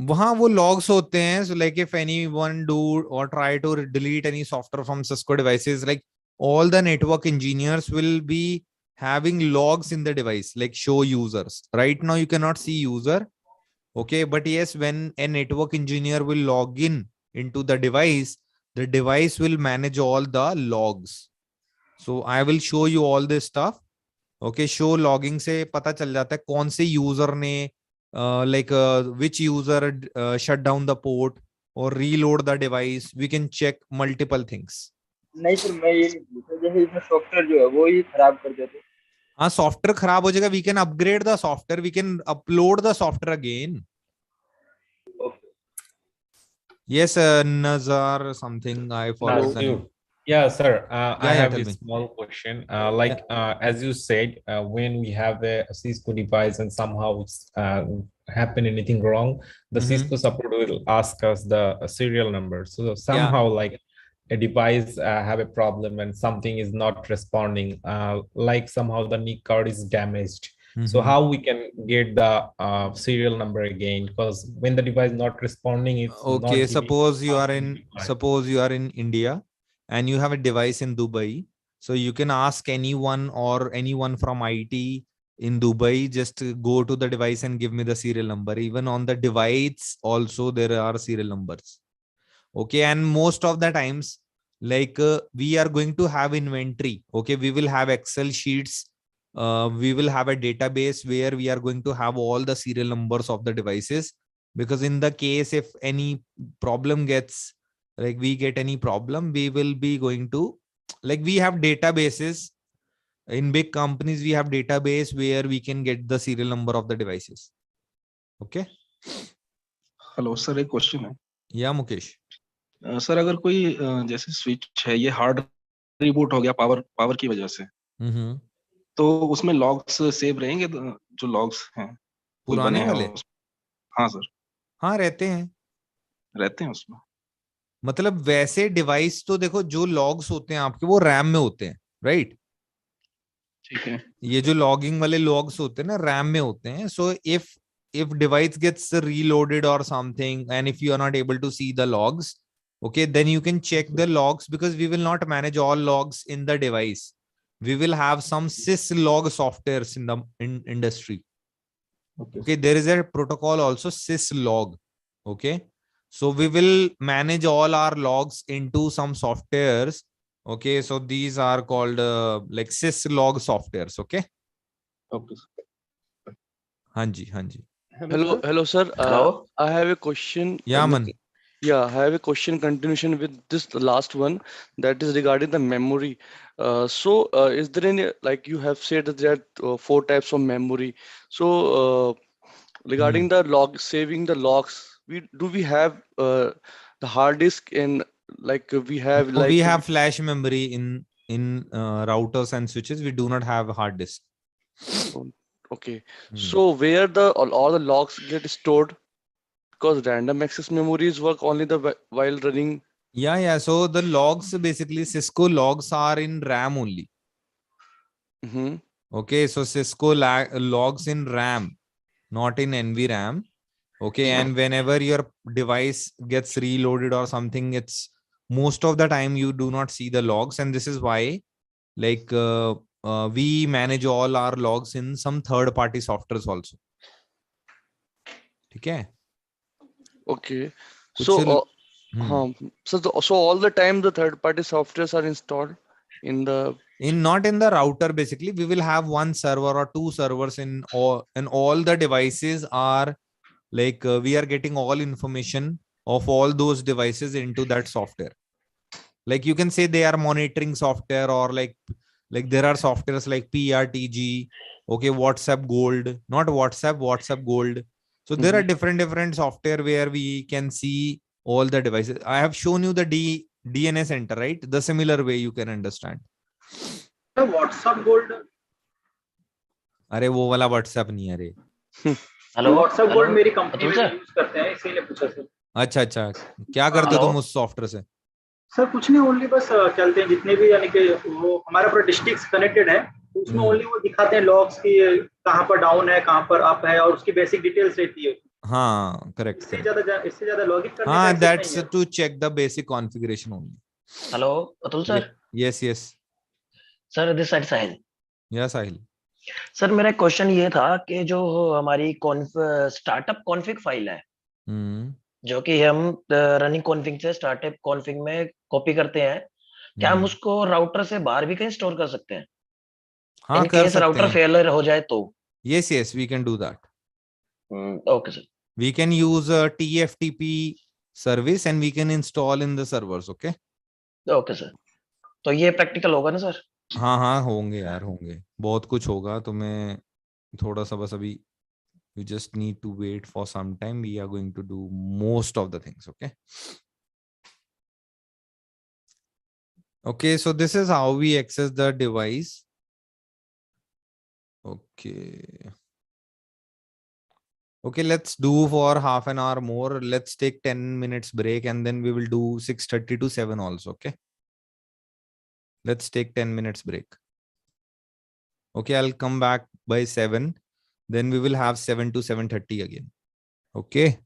वहां वो logs होते हैं. So like if anyone do or try to delete any software from Cisco devices, like all the network engineers will be having logs in the device, like show users. Right now you cannot see user. Okay, but yes, when a network engineer will log in into the device will manage all the logs. So I will show you all this stuff. Okay, show logging से पता चल जाता है कौन से user ने which user shut down the port or reload the device. We can check multiple things.
नहीं sir मैं ये जैसे इसमें सॉफ्टवेयर जो है वो ही खराब कर देते.
हाँ, सॉफ्टवेयर खराब हो जाएगा. We can upgrade the software. We can upload the software again.
Okay.
Yes, Nazar, something I forgot the name.
Yeah, sir. I have
tell
a
me.
small question. As you said, when we have a Cisco device and somehow it's happen anything wrong, the Cisco support will ask us the serial number. So somehow like a device have a problem and something is not responding, like somehow the NIC card is damaged. So how we can get the serial number again? Because when the device not responding, it's
okay.
Not
Suppose you are in India and you have a device in Dubai. So you can ask anyone from IT in Dubai, just go to the device and give me the serial number. Even on the device also there are serial numbers. Okay, and most of the times like we are going to have inventory. Okay, we will have Excel sheets. We will have a database where we are going to have all the serial numbers of the devices, because in the case if any problem gets, like we get any problem, we will be going to, like we have databases In big companies, we have database where we can get the serial number of the devices. Okay.
Hello sir, एक question है.
या Mukesh.
Sir अगर कोई जैसे switch है, ये hard reboot हो गया पावर की वजह से, तो उसमें लॉग्स सेव रहेंगे, जो लॉग्स हैं कोई
पुराने
बने
वाले?
हैं हाँ सर.
हाँ, रहते हैं
उसमें.
मतलब वैसे डिवाइस तो देखो, जो लॉग्स होते हैं आपके वो रैम में होते हैं, राइट?
ठीक है.
ये जो लॉगिंग वाले लॉग्स होते हैं ना, रैम में होते हैं. सो if device gets reloaded or something, and if you are not able to see the logs, okay, then you can check the logs, because we will not manage all logs in the device. We will have some syslog softwares in the industry. Okay, there is a protocol also, syslog. Okay, so we will manage all our logs into some softwares. Okay, so these are called like syslog softwares. Okay.
Okay.
हाँ जी.
Hello, sir.
Hello?
I have a question.
Yeah, man.
Yeah, I have a question continuation with this last one, that is regarding the memory. Is there any, like you have said that there are 4 types of memory. So, regarding the log, saving the logs, we have the hard disk, and like we have
No, we
like
have flash memory in routers and switches. We do not have hard disk.
Okay. So where all the logs get stored? Because random access memories work only while running.
Yeah. So the logs, basically Cisco logs are in RAM only. Okay, so Cisco logs in RAM, not in NVRAM. Okay, and whenever your device gets reloaded or something, it's most of the time you do not see the logs, and this is why, like, we manage all our logs in some third-party softwares also. Okay.
Okay. So, so all the time the third-party softwares are installed in the.
Not in the router. Basically, we will have one server or 2 servers in all, and all the devices are like we are getting all information of all those devices into that software. Like you can say they are monitoring software, or like there are softwares like PRTG, okay, WhatsApp Gold, not WhatsApp Gold. So there are different software where we can see all the devices. I have shown you the DNA center, right? The similar way you can understand.
WhatsApp Gold.
अरे वो वाला WhatsApp नहीं है रे.
Hello, WhatsApp Gold मेरी company में use करते हैं, इसीलिए पूछा सर.
अच्छा. क्या करते हो तुम उस सॉफ्टवेयर से?
सर कुछ नहीं, ओनली बस चलते हैं जितने भी, यानी कि वो हमारा पूरा डिस्ट्रिक्ट कनेक्टेड है, तो उसमें ओनली वो दिखाते हैं लॉग्स की कहाँ पर डाउन है, कहाँ पर अप है, और उसकी बेसिक डिटेल्स रहती है.
हाँ, करेक्ट.
इससे ज्यादा लॉगिन करने
हाँ,
का
that's to check the basic configuration only.
Hello Atul sir.
Yes.
Sir this side Sahil.
Yeah Sahil.
Sir मेरा क्वेश्चन ये था कि जो हमारी स्टार्टअप कॉन्फ़िग फाइल है, जो कि हम रनिंग कॉन्फ़िग से स्टार्टअप कॉन्फ़िग में कॉपी करते हैं, क्या हम उसको राउटर से बाहर भी कहीं स्टोर कर सकते हैं?
हाँ,
इन
कर
केस
सकते
राउटर
हैं.
फेलियर हो जाए तो.
Yes, we can do that.
Okay sir.
We can use a TFTP service and we can install in the servers. Okay.
Okay sir. तो ये प्रैक्टिकल होगा ना सर?
हाँ होंगे यार, होंगे, बहुत कुछ होगा. तो मैं थोड़ा सा बस अभी, you just need to wait for some time. We are going to do most of the things. Okay, so this is how we access the device. Okay, let's do for half an hour more. Let's take 10 minutes break, and then we will do 6:30 to 7 also. Okay, let's take 10 minutes break. Okay, I'll come back by 7. Then we will have 7 to 7:30 again. Okay.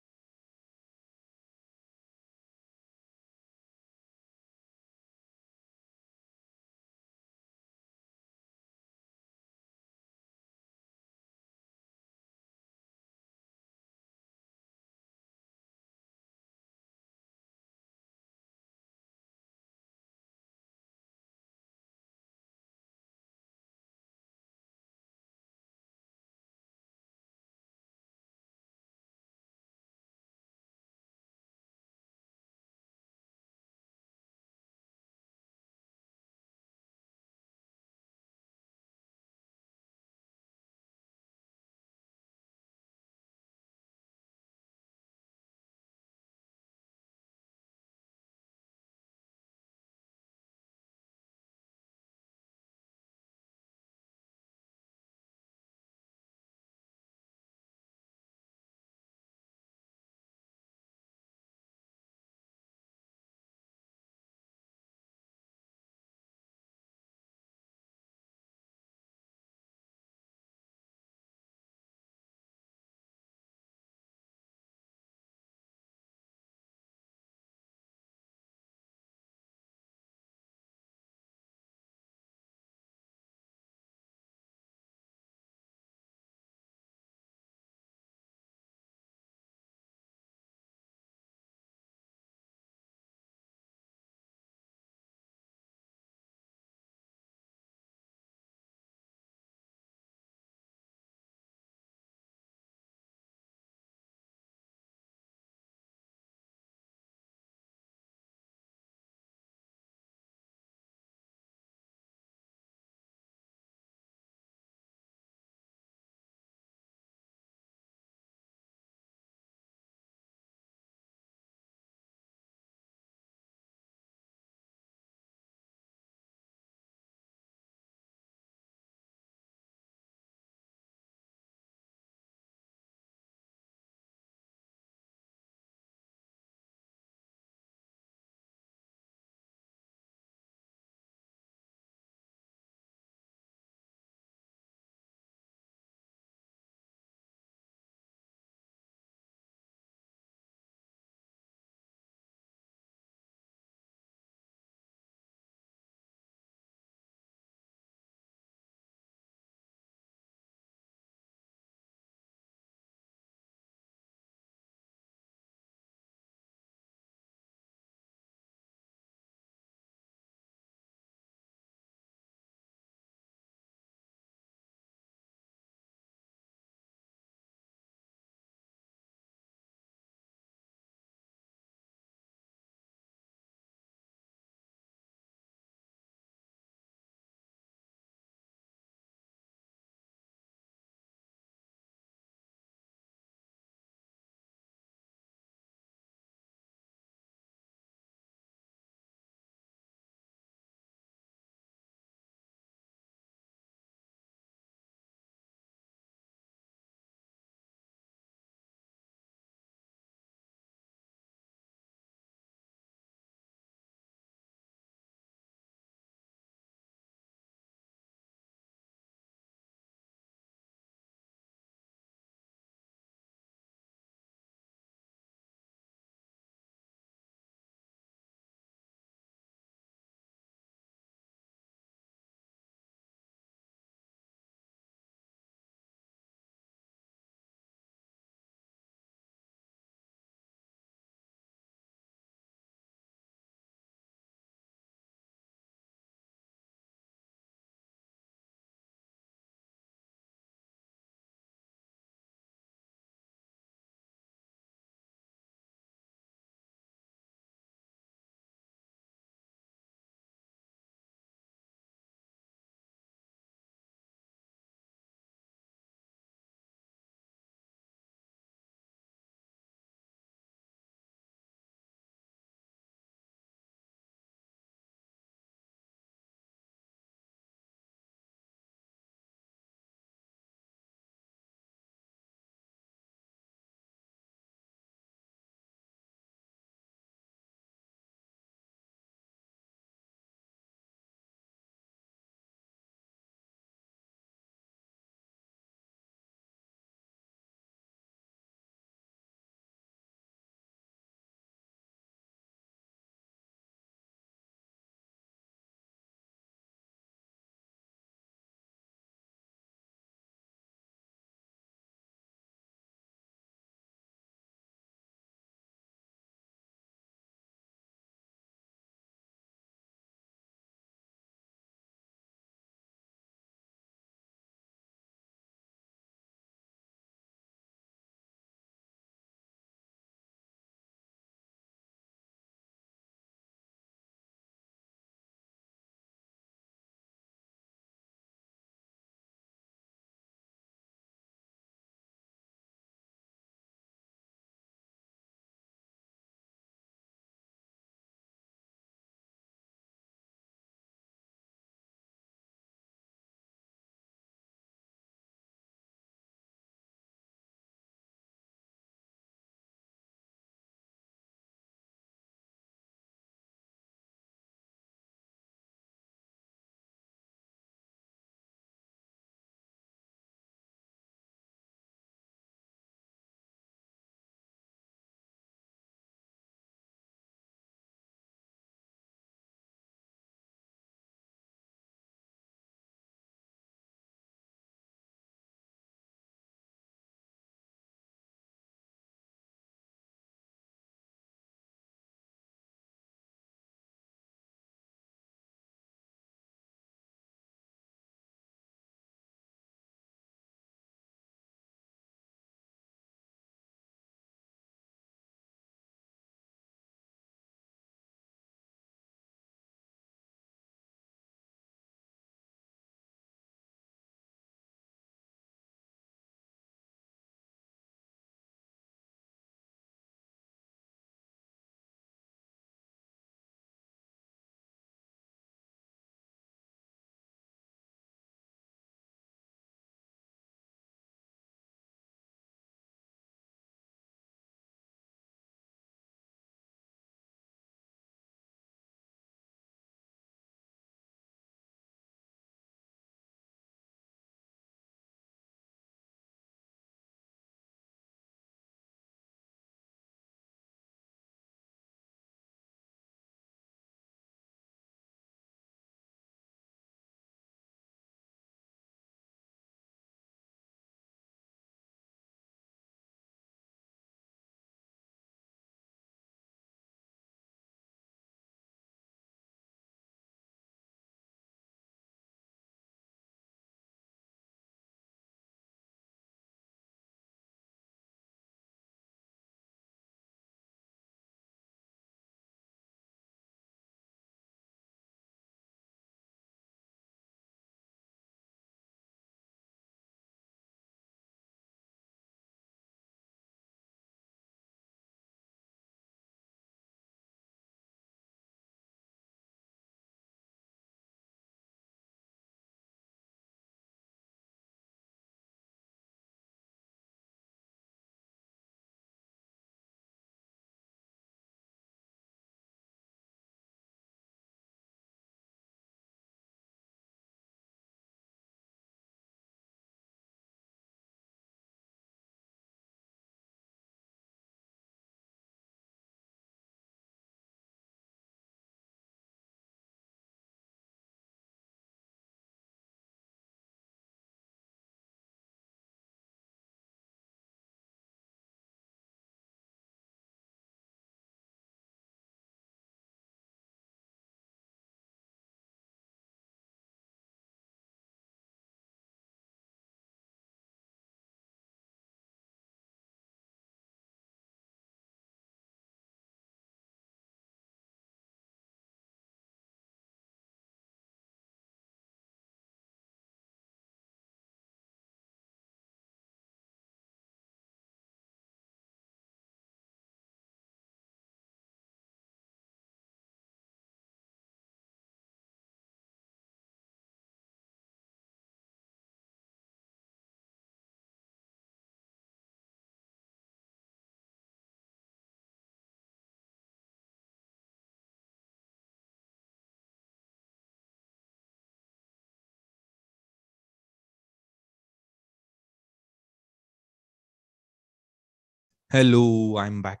Hello, I'm back.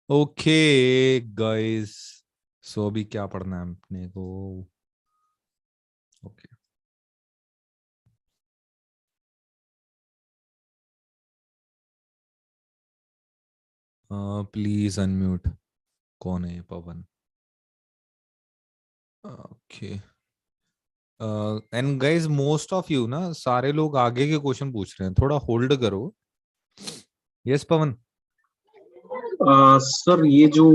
Okay, guys. So अभी क्या पढ़ना है अपने को? Okay. Please unmute. कौन है पवन? Okay. And guys, most of you ना सारे लोग आगे के क्वेश्चन पूछ रहे हैं, थोड़ा होल्ड करो. Yes, पवन.
सर ये जो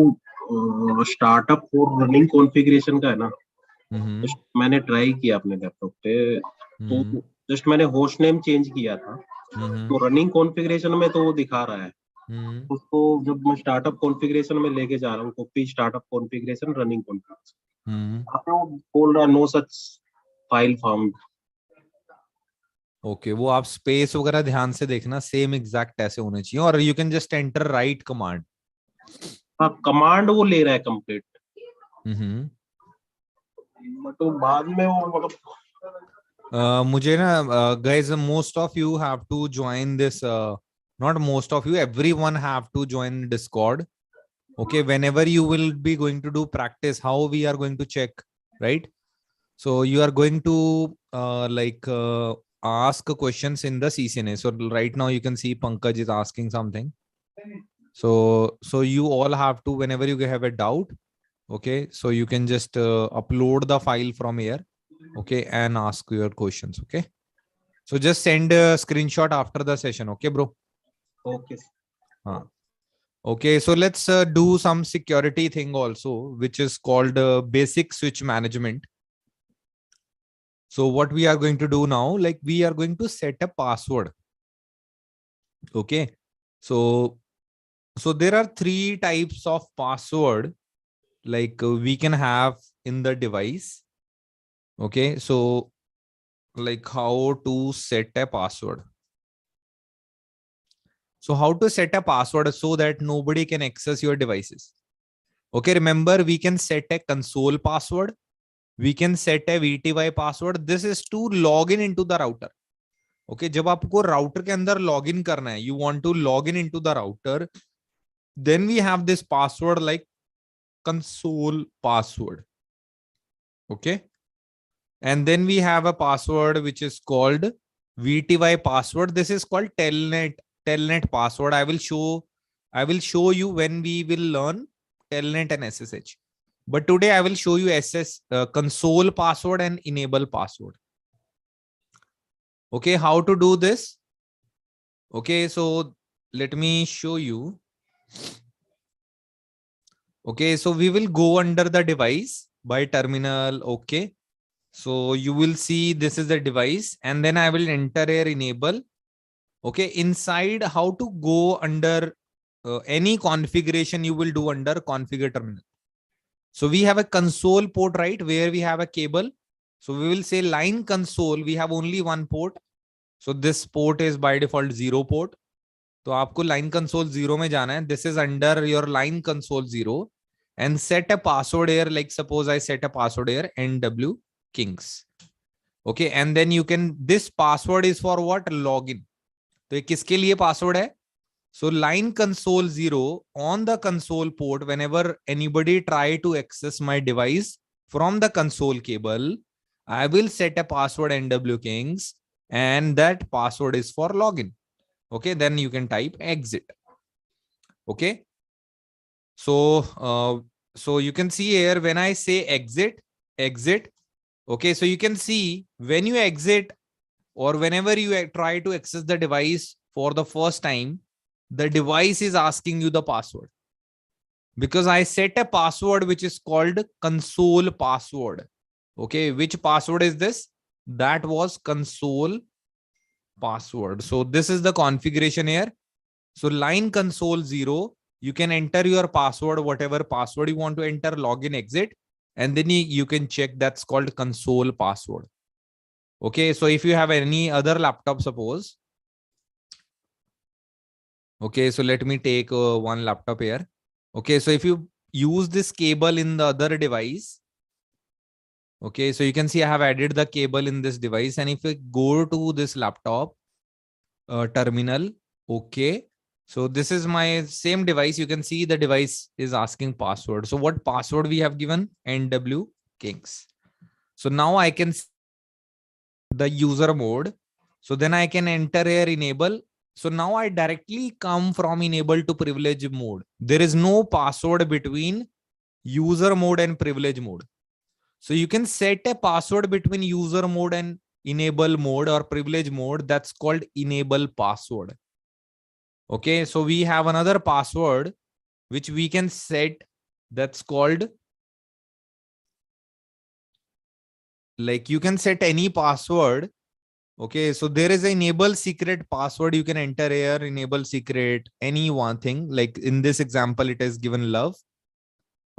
स्टार्टअप और रनिंग कॉन्फ़िगरेशन का है ना, मैंने ट्राई किया अपने लैपटॉप पे, तो जस्ट मैंने होस्ट नेम चेंज किया था, तो रनिंग कॉन्फ़िगरेशन में तो वो दिखा रहा है. उसको जब मैं स्टार्टअप कॉन्फ़िगरेशन में लेके जा रहा हूँ, copy startup configuration running configuration, आपको बोल रहा no such file found.
Okay, वो आप स्पेस वगैरह ध्यान से देखना, सेम एग्जैक्ट ऐसे होने चाहिए, और you can just enter right command.
हाँ, कमांड वो ले रहा है कंप्लीट, तो बाद में वो मतलब
मुझे ना guys, most of you have to join this, not most of you, everyone have to join Discord. Okay, whenever you will be going to do practice, how we are going to check, right? So you are going to ask questions in the CCNA. So right now you can see Pankaj is asking something. So you all have to, whenever you have a doubt, okay, so you can just upload the file from here, okay, and ask your questions. Okay, so just send a screenshot after the session. Okay, bro?
Okay.
Okay, so let's do some security thing also, which is called basic switch management. So what we are going to do now, like we are going to set a password. Okay, so there are 3 types of password like we can have in the device. Okay, so like how to set a password. So how to set a password so that nobody can access your devices. Okay, remember we can set a console password. We can set a VTY password. This is to log in into the router. Okay, जब आपको router के अंदर log in करना है, you want to log in into the router, then we have this password like console password. Okay, and then we have a password which is called VTY password. This is called telnet password. I will show you when we will learn telnet and SSH. But today I will show you console password and enable password. Okay, how to do this? Okay, so let me show you. Okay, so we will go under the device by terminal. Okay, so you will see this is the device, and then I will enter here enable. Okay, inside how to go under any configuration you will do under configure terminal. So we have a console port, right, where we have a cable. So we will say line console, we have only one port. So this port is by default 0 port. तो आपको line console 0 में जाना है. This is under your line console 0, and set a password here. Like suppose I set a password here, NW Kings. Okay, and then you can, this password is for what? Login. तो ये किसके लिए password है? So line console 0 on the console port, whenever anybody try to access my device from the console cable, I will set a password NW Kings, and that password is for login. Okay, then you can type exit. Okay, so so you can see here when I say exit. Okay, so you can see when you exit or whenever you try to access the device for the first time, the device is asking you the password, because I set a password which is called console password. Okay, which password is this? That was console password. So this is the configuration here. So line console 0, you can enter your password, whatever password you want to enter, login, exit, and then you can check. That's called console password. Okay, so if you have any other laptop, suppose. Okay, so let me take one laptop here. Okay, so if you use this cable in the other device, okay, so you can see I have added the cable in this device, and if you go to this laptop, terminal. Okay. So this is my same device. You can see the device is asking password. So what password we have given? NW Kings. So now I can see the user mode. So then I can enter here enable. So now I directly come from enable to privilege mode. There is no password between user mode and privilege mode. So you can set a password between user mode and enable mode or privilege mode. That's called enable password. Okay, so we have another password which we can set. That's called, like, you can set any password. Okay, so there is an enable secret password. You can enter here, enable secret, any one thing. Like in this example, it is given love.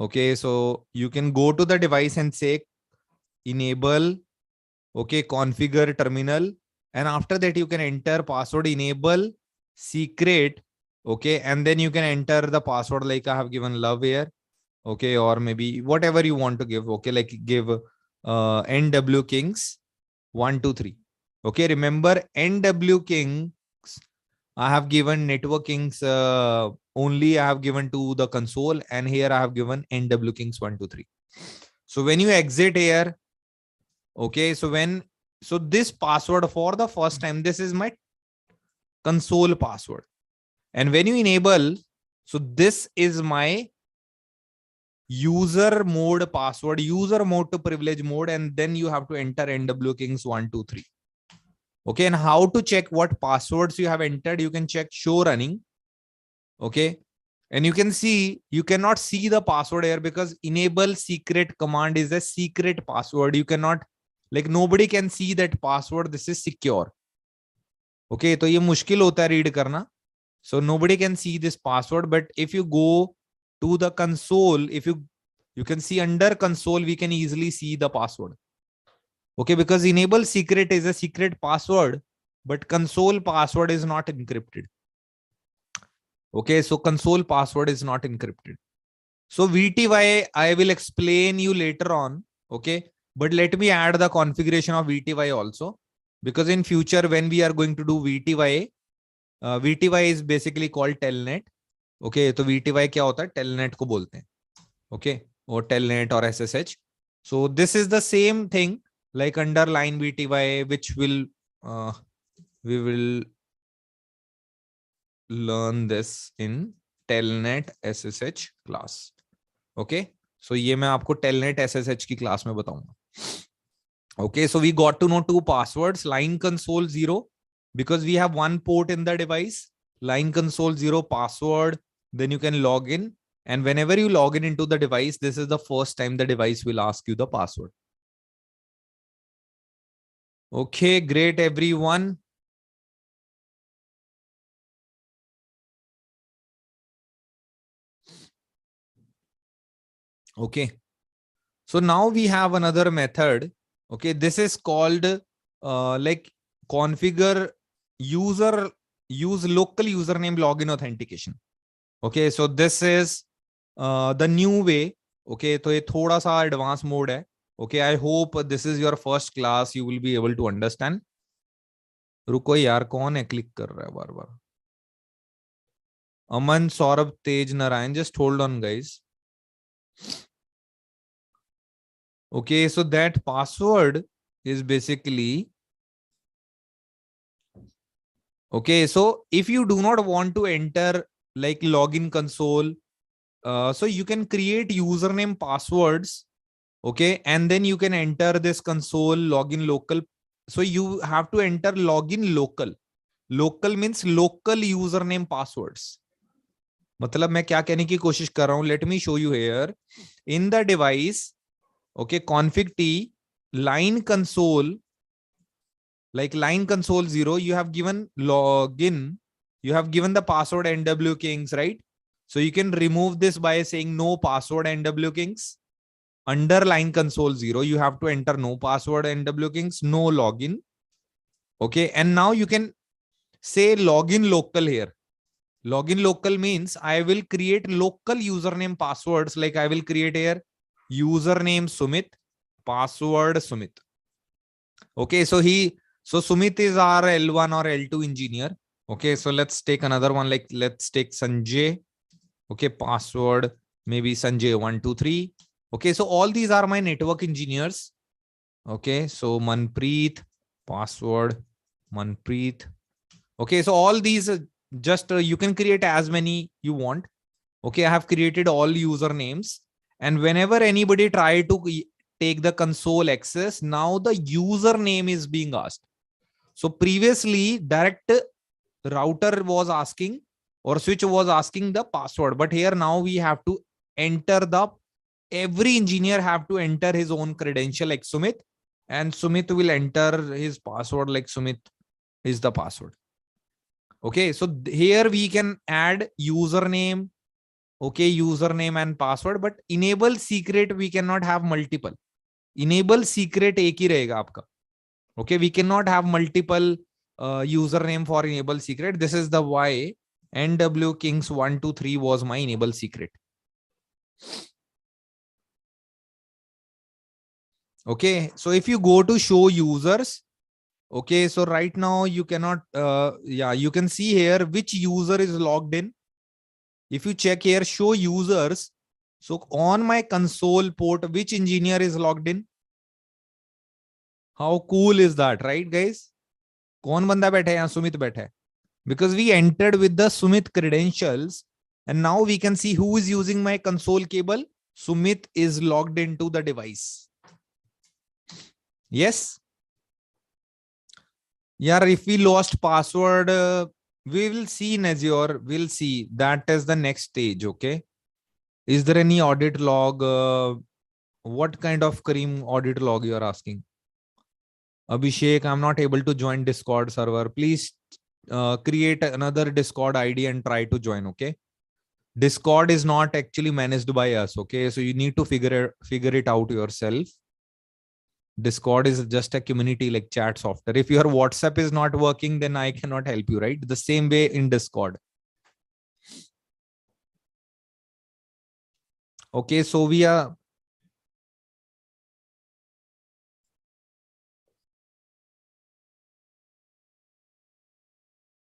Okay, so you can go to the device and say enable, okay, configure terminal. And after that, you can enter password enable secret. Okay, and then you can enter the password like I have given love here. Okay, or maybe whatever you want to give. Okay, like give NW Kings 123. Okay, remember NW Kings, I have given networkings only. I have given to the console, and here I have given NW Kings 123. So when you exit here, okay, so this password for the first time, this is my console password. And when you enable, so this is my user mode password, user mode to privilege mode, and then you have to enter NW Kings 123. Okay, and how to check what passwords you have entered? You can check show running. Okay, and you can see, you cannot see the password here because enable secret command is a secret password. You cannot, like, nobody can see that password. This is secure. Okay, तो ये मुश्किल होता है read करना. So nobody can see this password. But if you go to the console, if you can see under console, we can easily see the password. Okay, because enable secret is a secret password, but console password is not encrypted. Okay, so console password is not encrypted. So VTY, I will explain you later on. Okay, but let me add the configuration of VTY also, because in future when we are going to do VTY, VTY is basically called telnet. Okay, तो VTY क्या होता है? Telnet को बोलते हैं. Okay, or telnet or SSH. So this is the same thing like underline VTY, which will we will learn this in telnet SSH class. Okay, so ये मैं आपको telnet SSH की class में बताऊंगा. Okay, so we got to know two passwords. Line console 0, because we have one port in the device. Line console 0 password, then you can log in. And whenever you log in into the device, this is the first time the device will ask you the password. Okay, great, everyone. Okay, so now we have another method. Okay, this is called like configure use local username login authentication. Okay, so this is the new way. Okay, तो ये थोड़ा सा advanced mode है. Okay, I hope this is your first class. You will be able to understand. रुको यार, कौन है click कर रहा है बार बार? अमन, सौरभ, तेज, Narayan, just hold on, guys. Okay, so that password is basically, okay, so if you do not want to enter like login console, so you can create username passwords. Okay, and then you can enter this console login local. So you have to enter login local. Local means local username passwords. मतलब मैं क्या कहने की कोशिश कर रहा हूं? Let me show you here in the device. Okay, config T, line console, like line console 0, you have given login, you have given the password NW Kings, right? So you can remove this by saying no password NW Kings. Under line console 0, you have to enter no password NW Kings, no login. Okay, and now you can say login local here. Login local means I will create local username passwords, like I will create here username Sumit, password Sumit. Okay, so he So Sumit is our L1 or L2 engineer. Okay, so let's take another one. Like let's take Sanjay. Okay, password maybe Sanjay 123. Okay, so all these are my network engineers. Okay, so Manpreet, password Manpreet. Okay, so all these just you can create as many you want. Okay, I have created all usernames, and whenever anybody try to take the console access, now the username is being asked. So previously direct router was asking or switch was asking the password, but here now we have to enter the, every engineer have to enter his own credential like Sumit, and Sumit will enter his password like Sumit is the password. Okay, so here we can add username. Okay, username and password, but enable secret we cannot have multiple. Enable secret एक ही रहेगा आपका. Okay, we cannot have multiple username for enable secret. This is the why NW Kings 123 was my enable secret. Okay, so if you go to show users, okay, so right now you cannot, yeah, you can see here which user is logged in. If you check here, show users. So on my console port, which engineer is logged in? How cool is that, right, guys? कौन बंदा बैठा है यहाँ? सुमित बैठा है. Because we entered with the Sumit credentials, and now we can see who is using my console cable. Sumit is logged into the device. Yes. Yeah, if we lost password, we will see in Azure. We'll see. That is the next stage. Okay. Is there any audit log? What kind of Kareem audit log you are asking? Abhishek, I'm not able to join Discord server. Please create another Discord ID and try to join. Okay. Discord is not actually managed by us. Okay. So you need to figure it out yourself. Discord is just a community like chat software. If your WhatsApp is not working, then I cannot help you, right? The same way in Discord. Okay, so we are.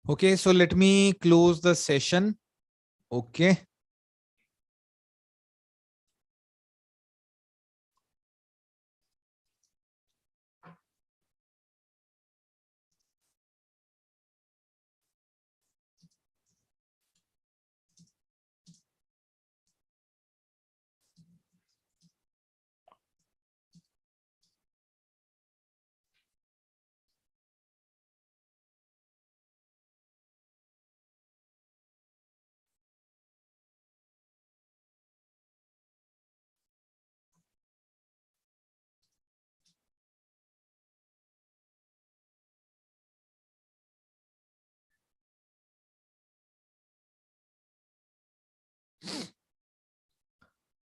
Okay, so let me close the session. Okay.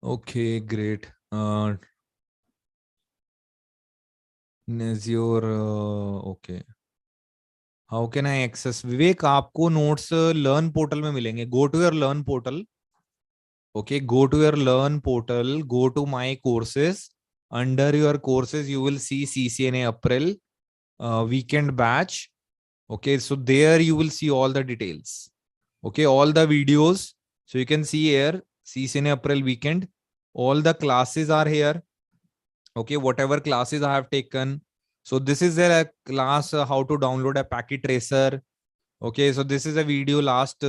Okay, great. Azure, okay. How can I access? Vivek, आपको notes learn portal में मिलेंगे. Go to your learn portal. Okay, go to your learn portal. Go to my courses. Under your courses, you will see CCNA April weekend batch. Okay, so there you will see all the details. Okay, all the videos. So you can see here CCNA April weekend. All the classes are here. Okay, whatever classes I have taken. So this is a class how to download a packet tracer. Okay, so this is a video last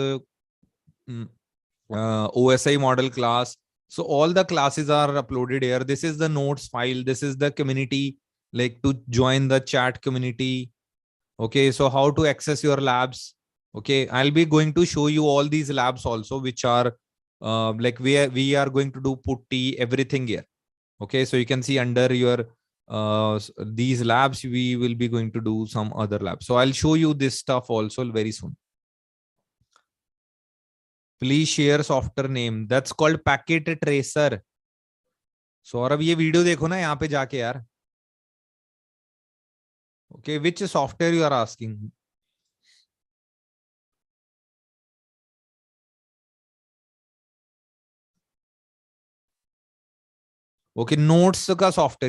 OSI model class. So all the classes are uploaded here. This is the notes file. This is the community, like to join the chat community. Okay, so how to access your labs. Okay, I'll be going to show you all these labs also, which are like we are going to do putty, everything here. Okay, so you can see under your these labs, we will be going to do some other labs. So I'll show you this stuff also very soon. Please share software name. That's called packet tracer. Saurabh ये video देखो ना यहाँ पे जाके यार. Okay, which software you are asking? Okay, notes का software.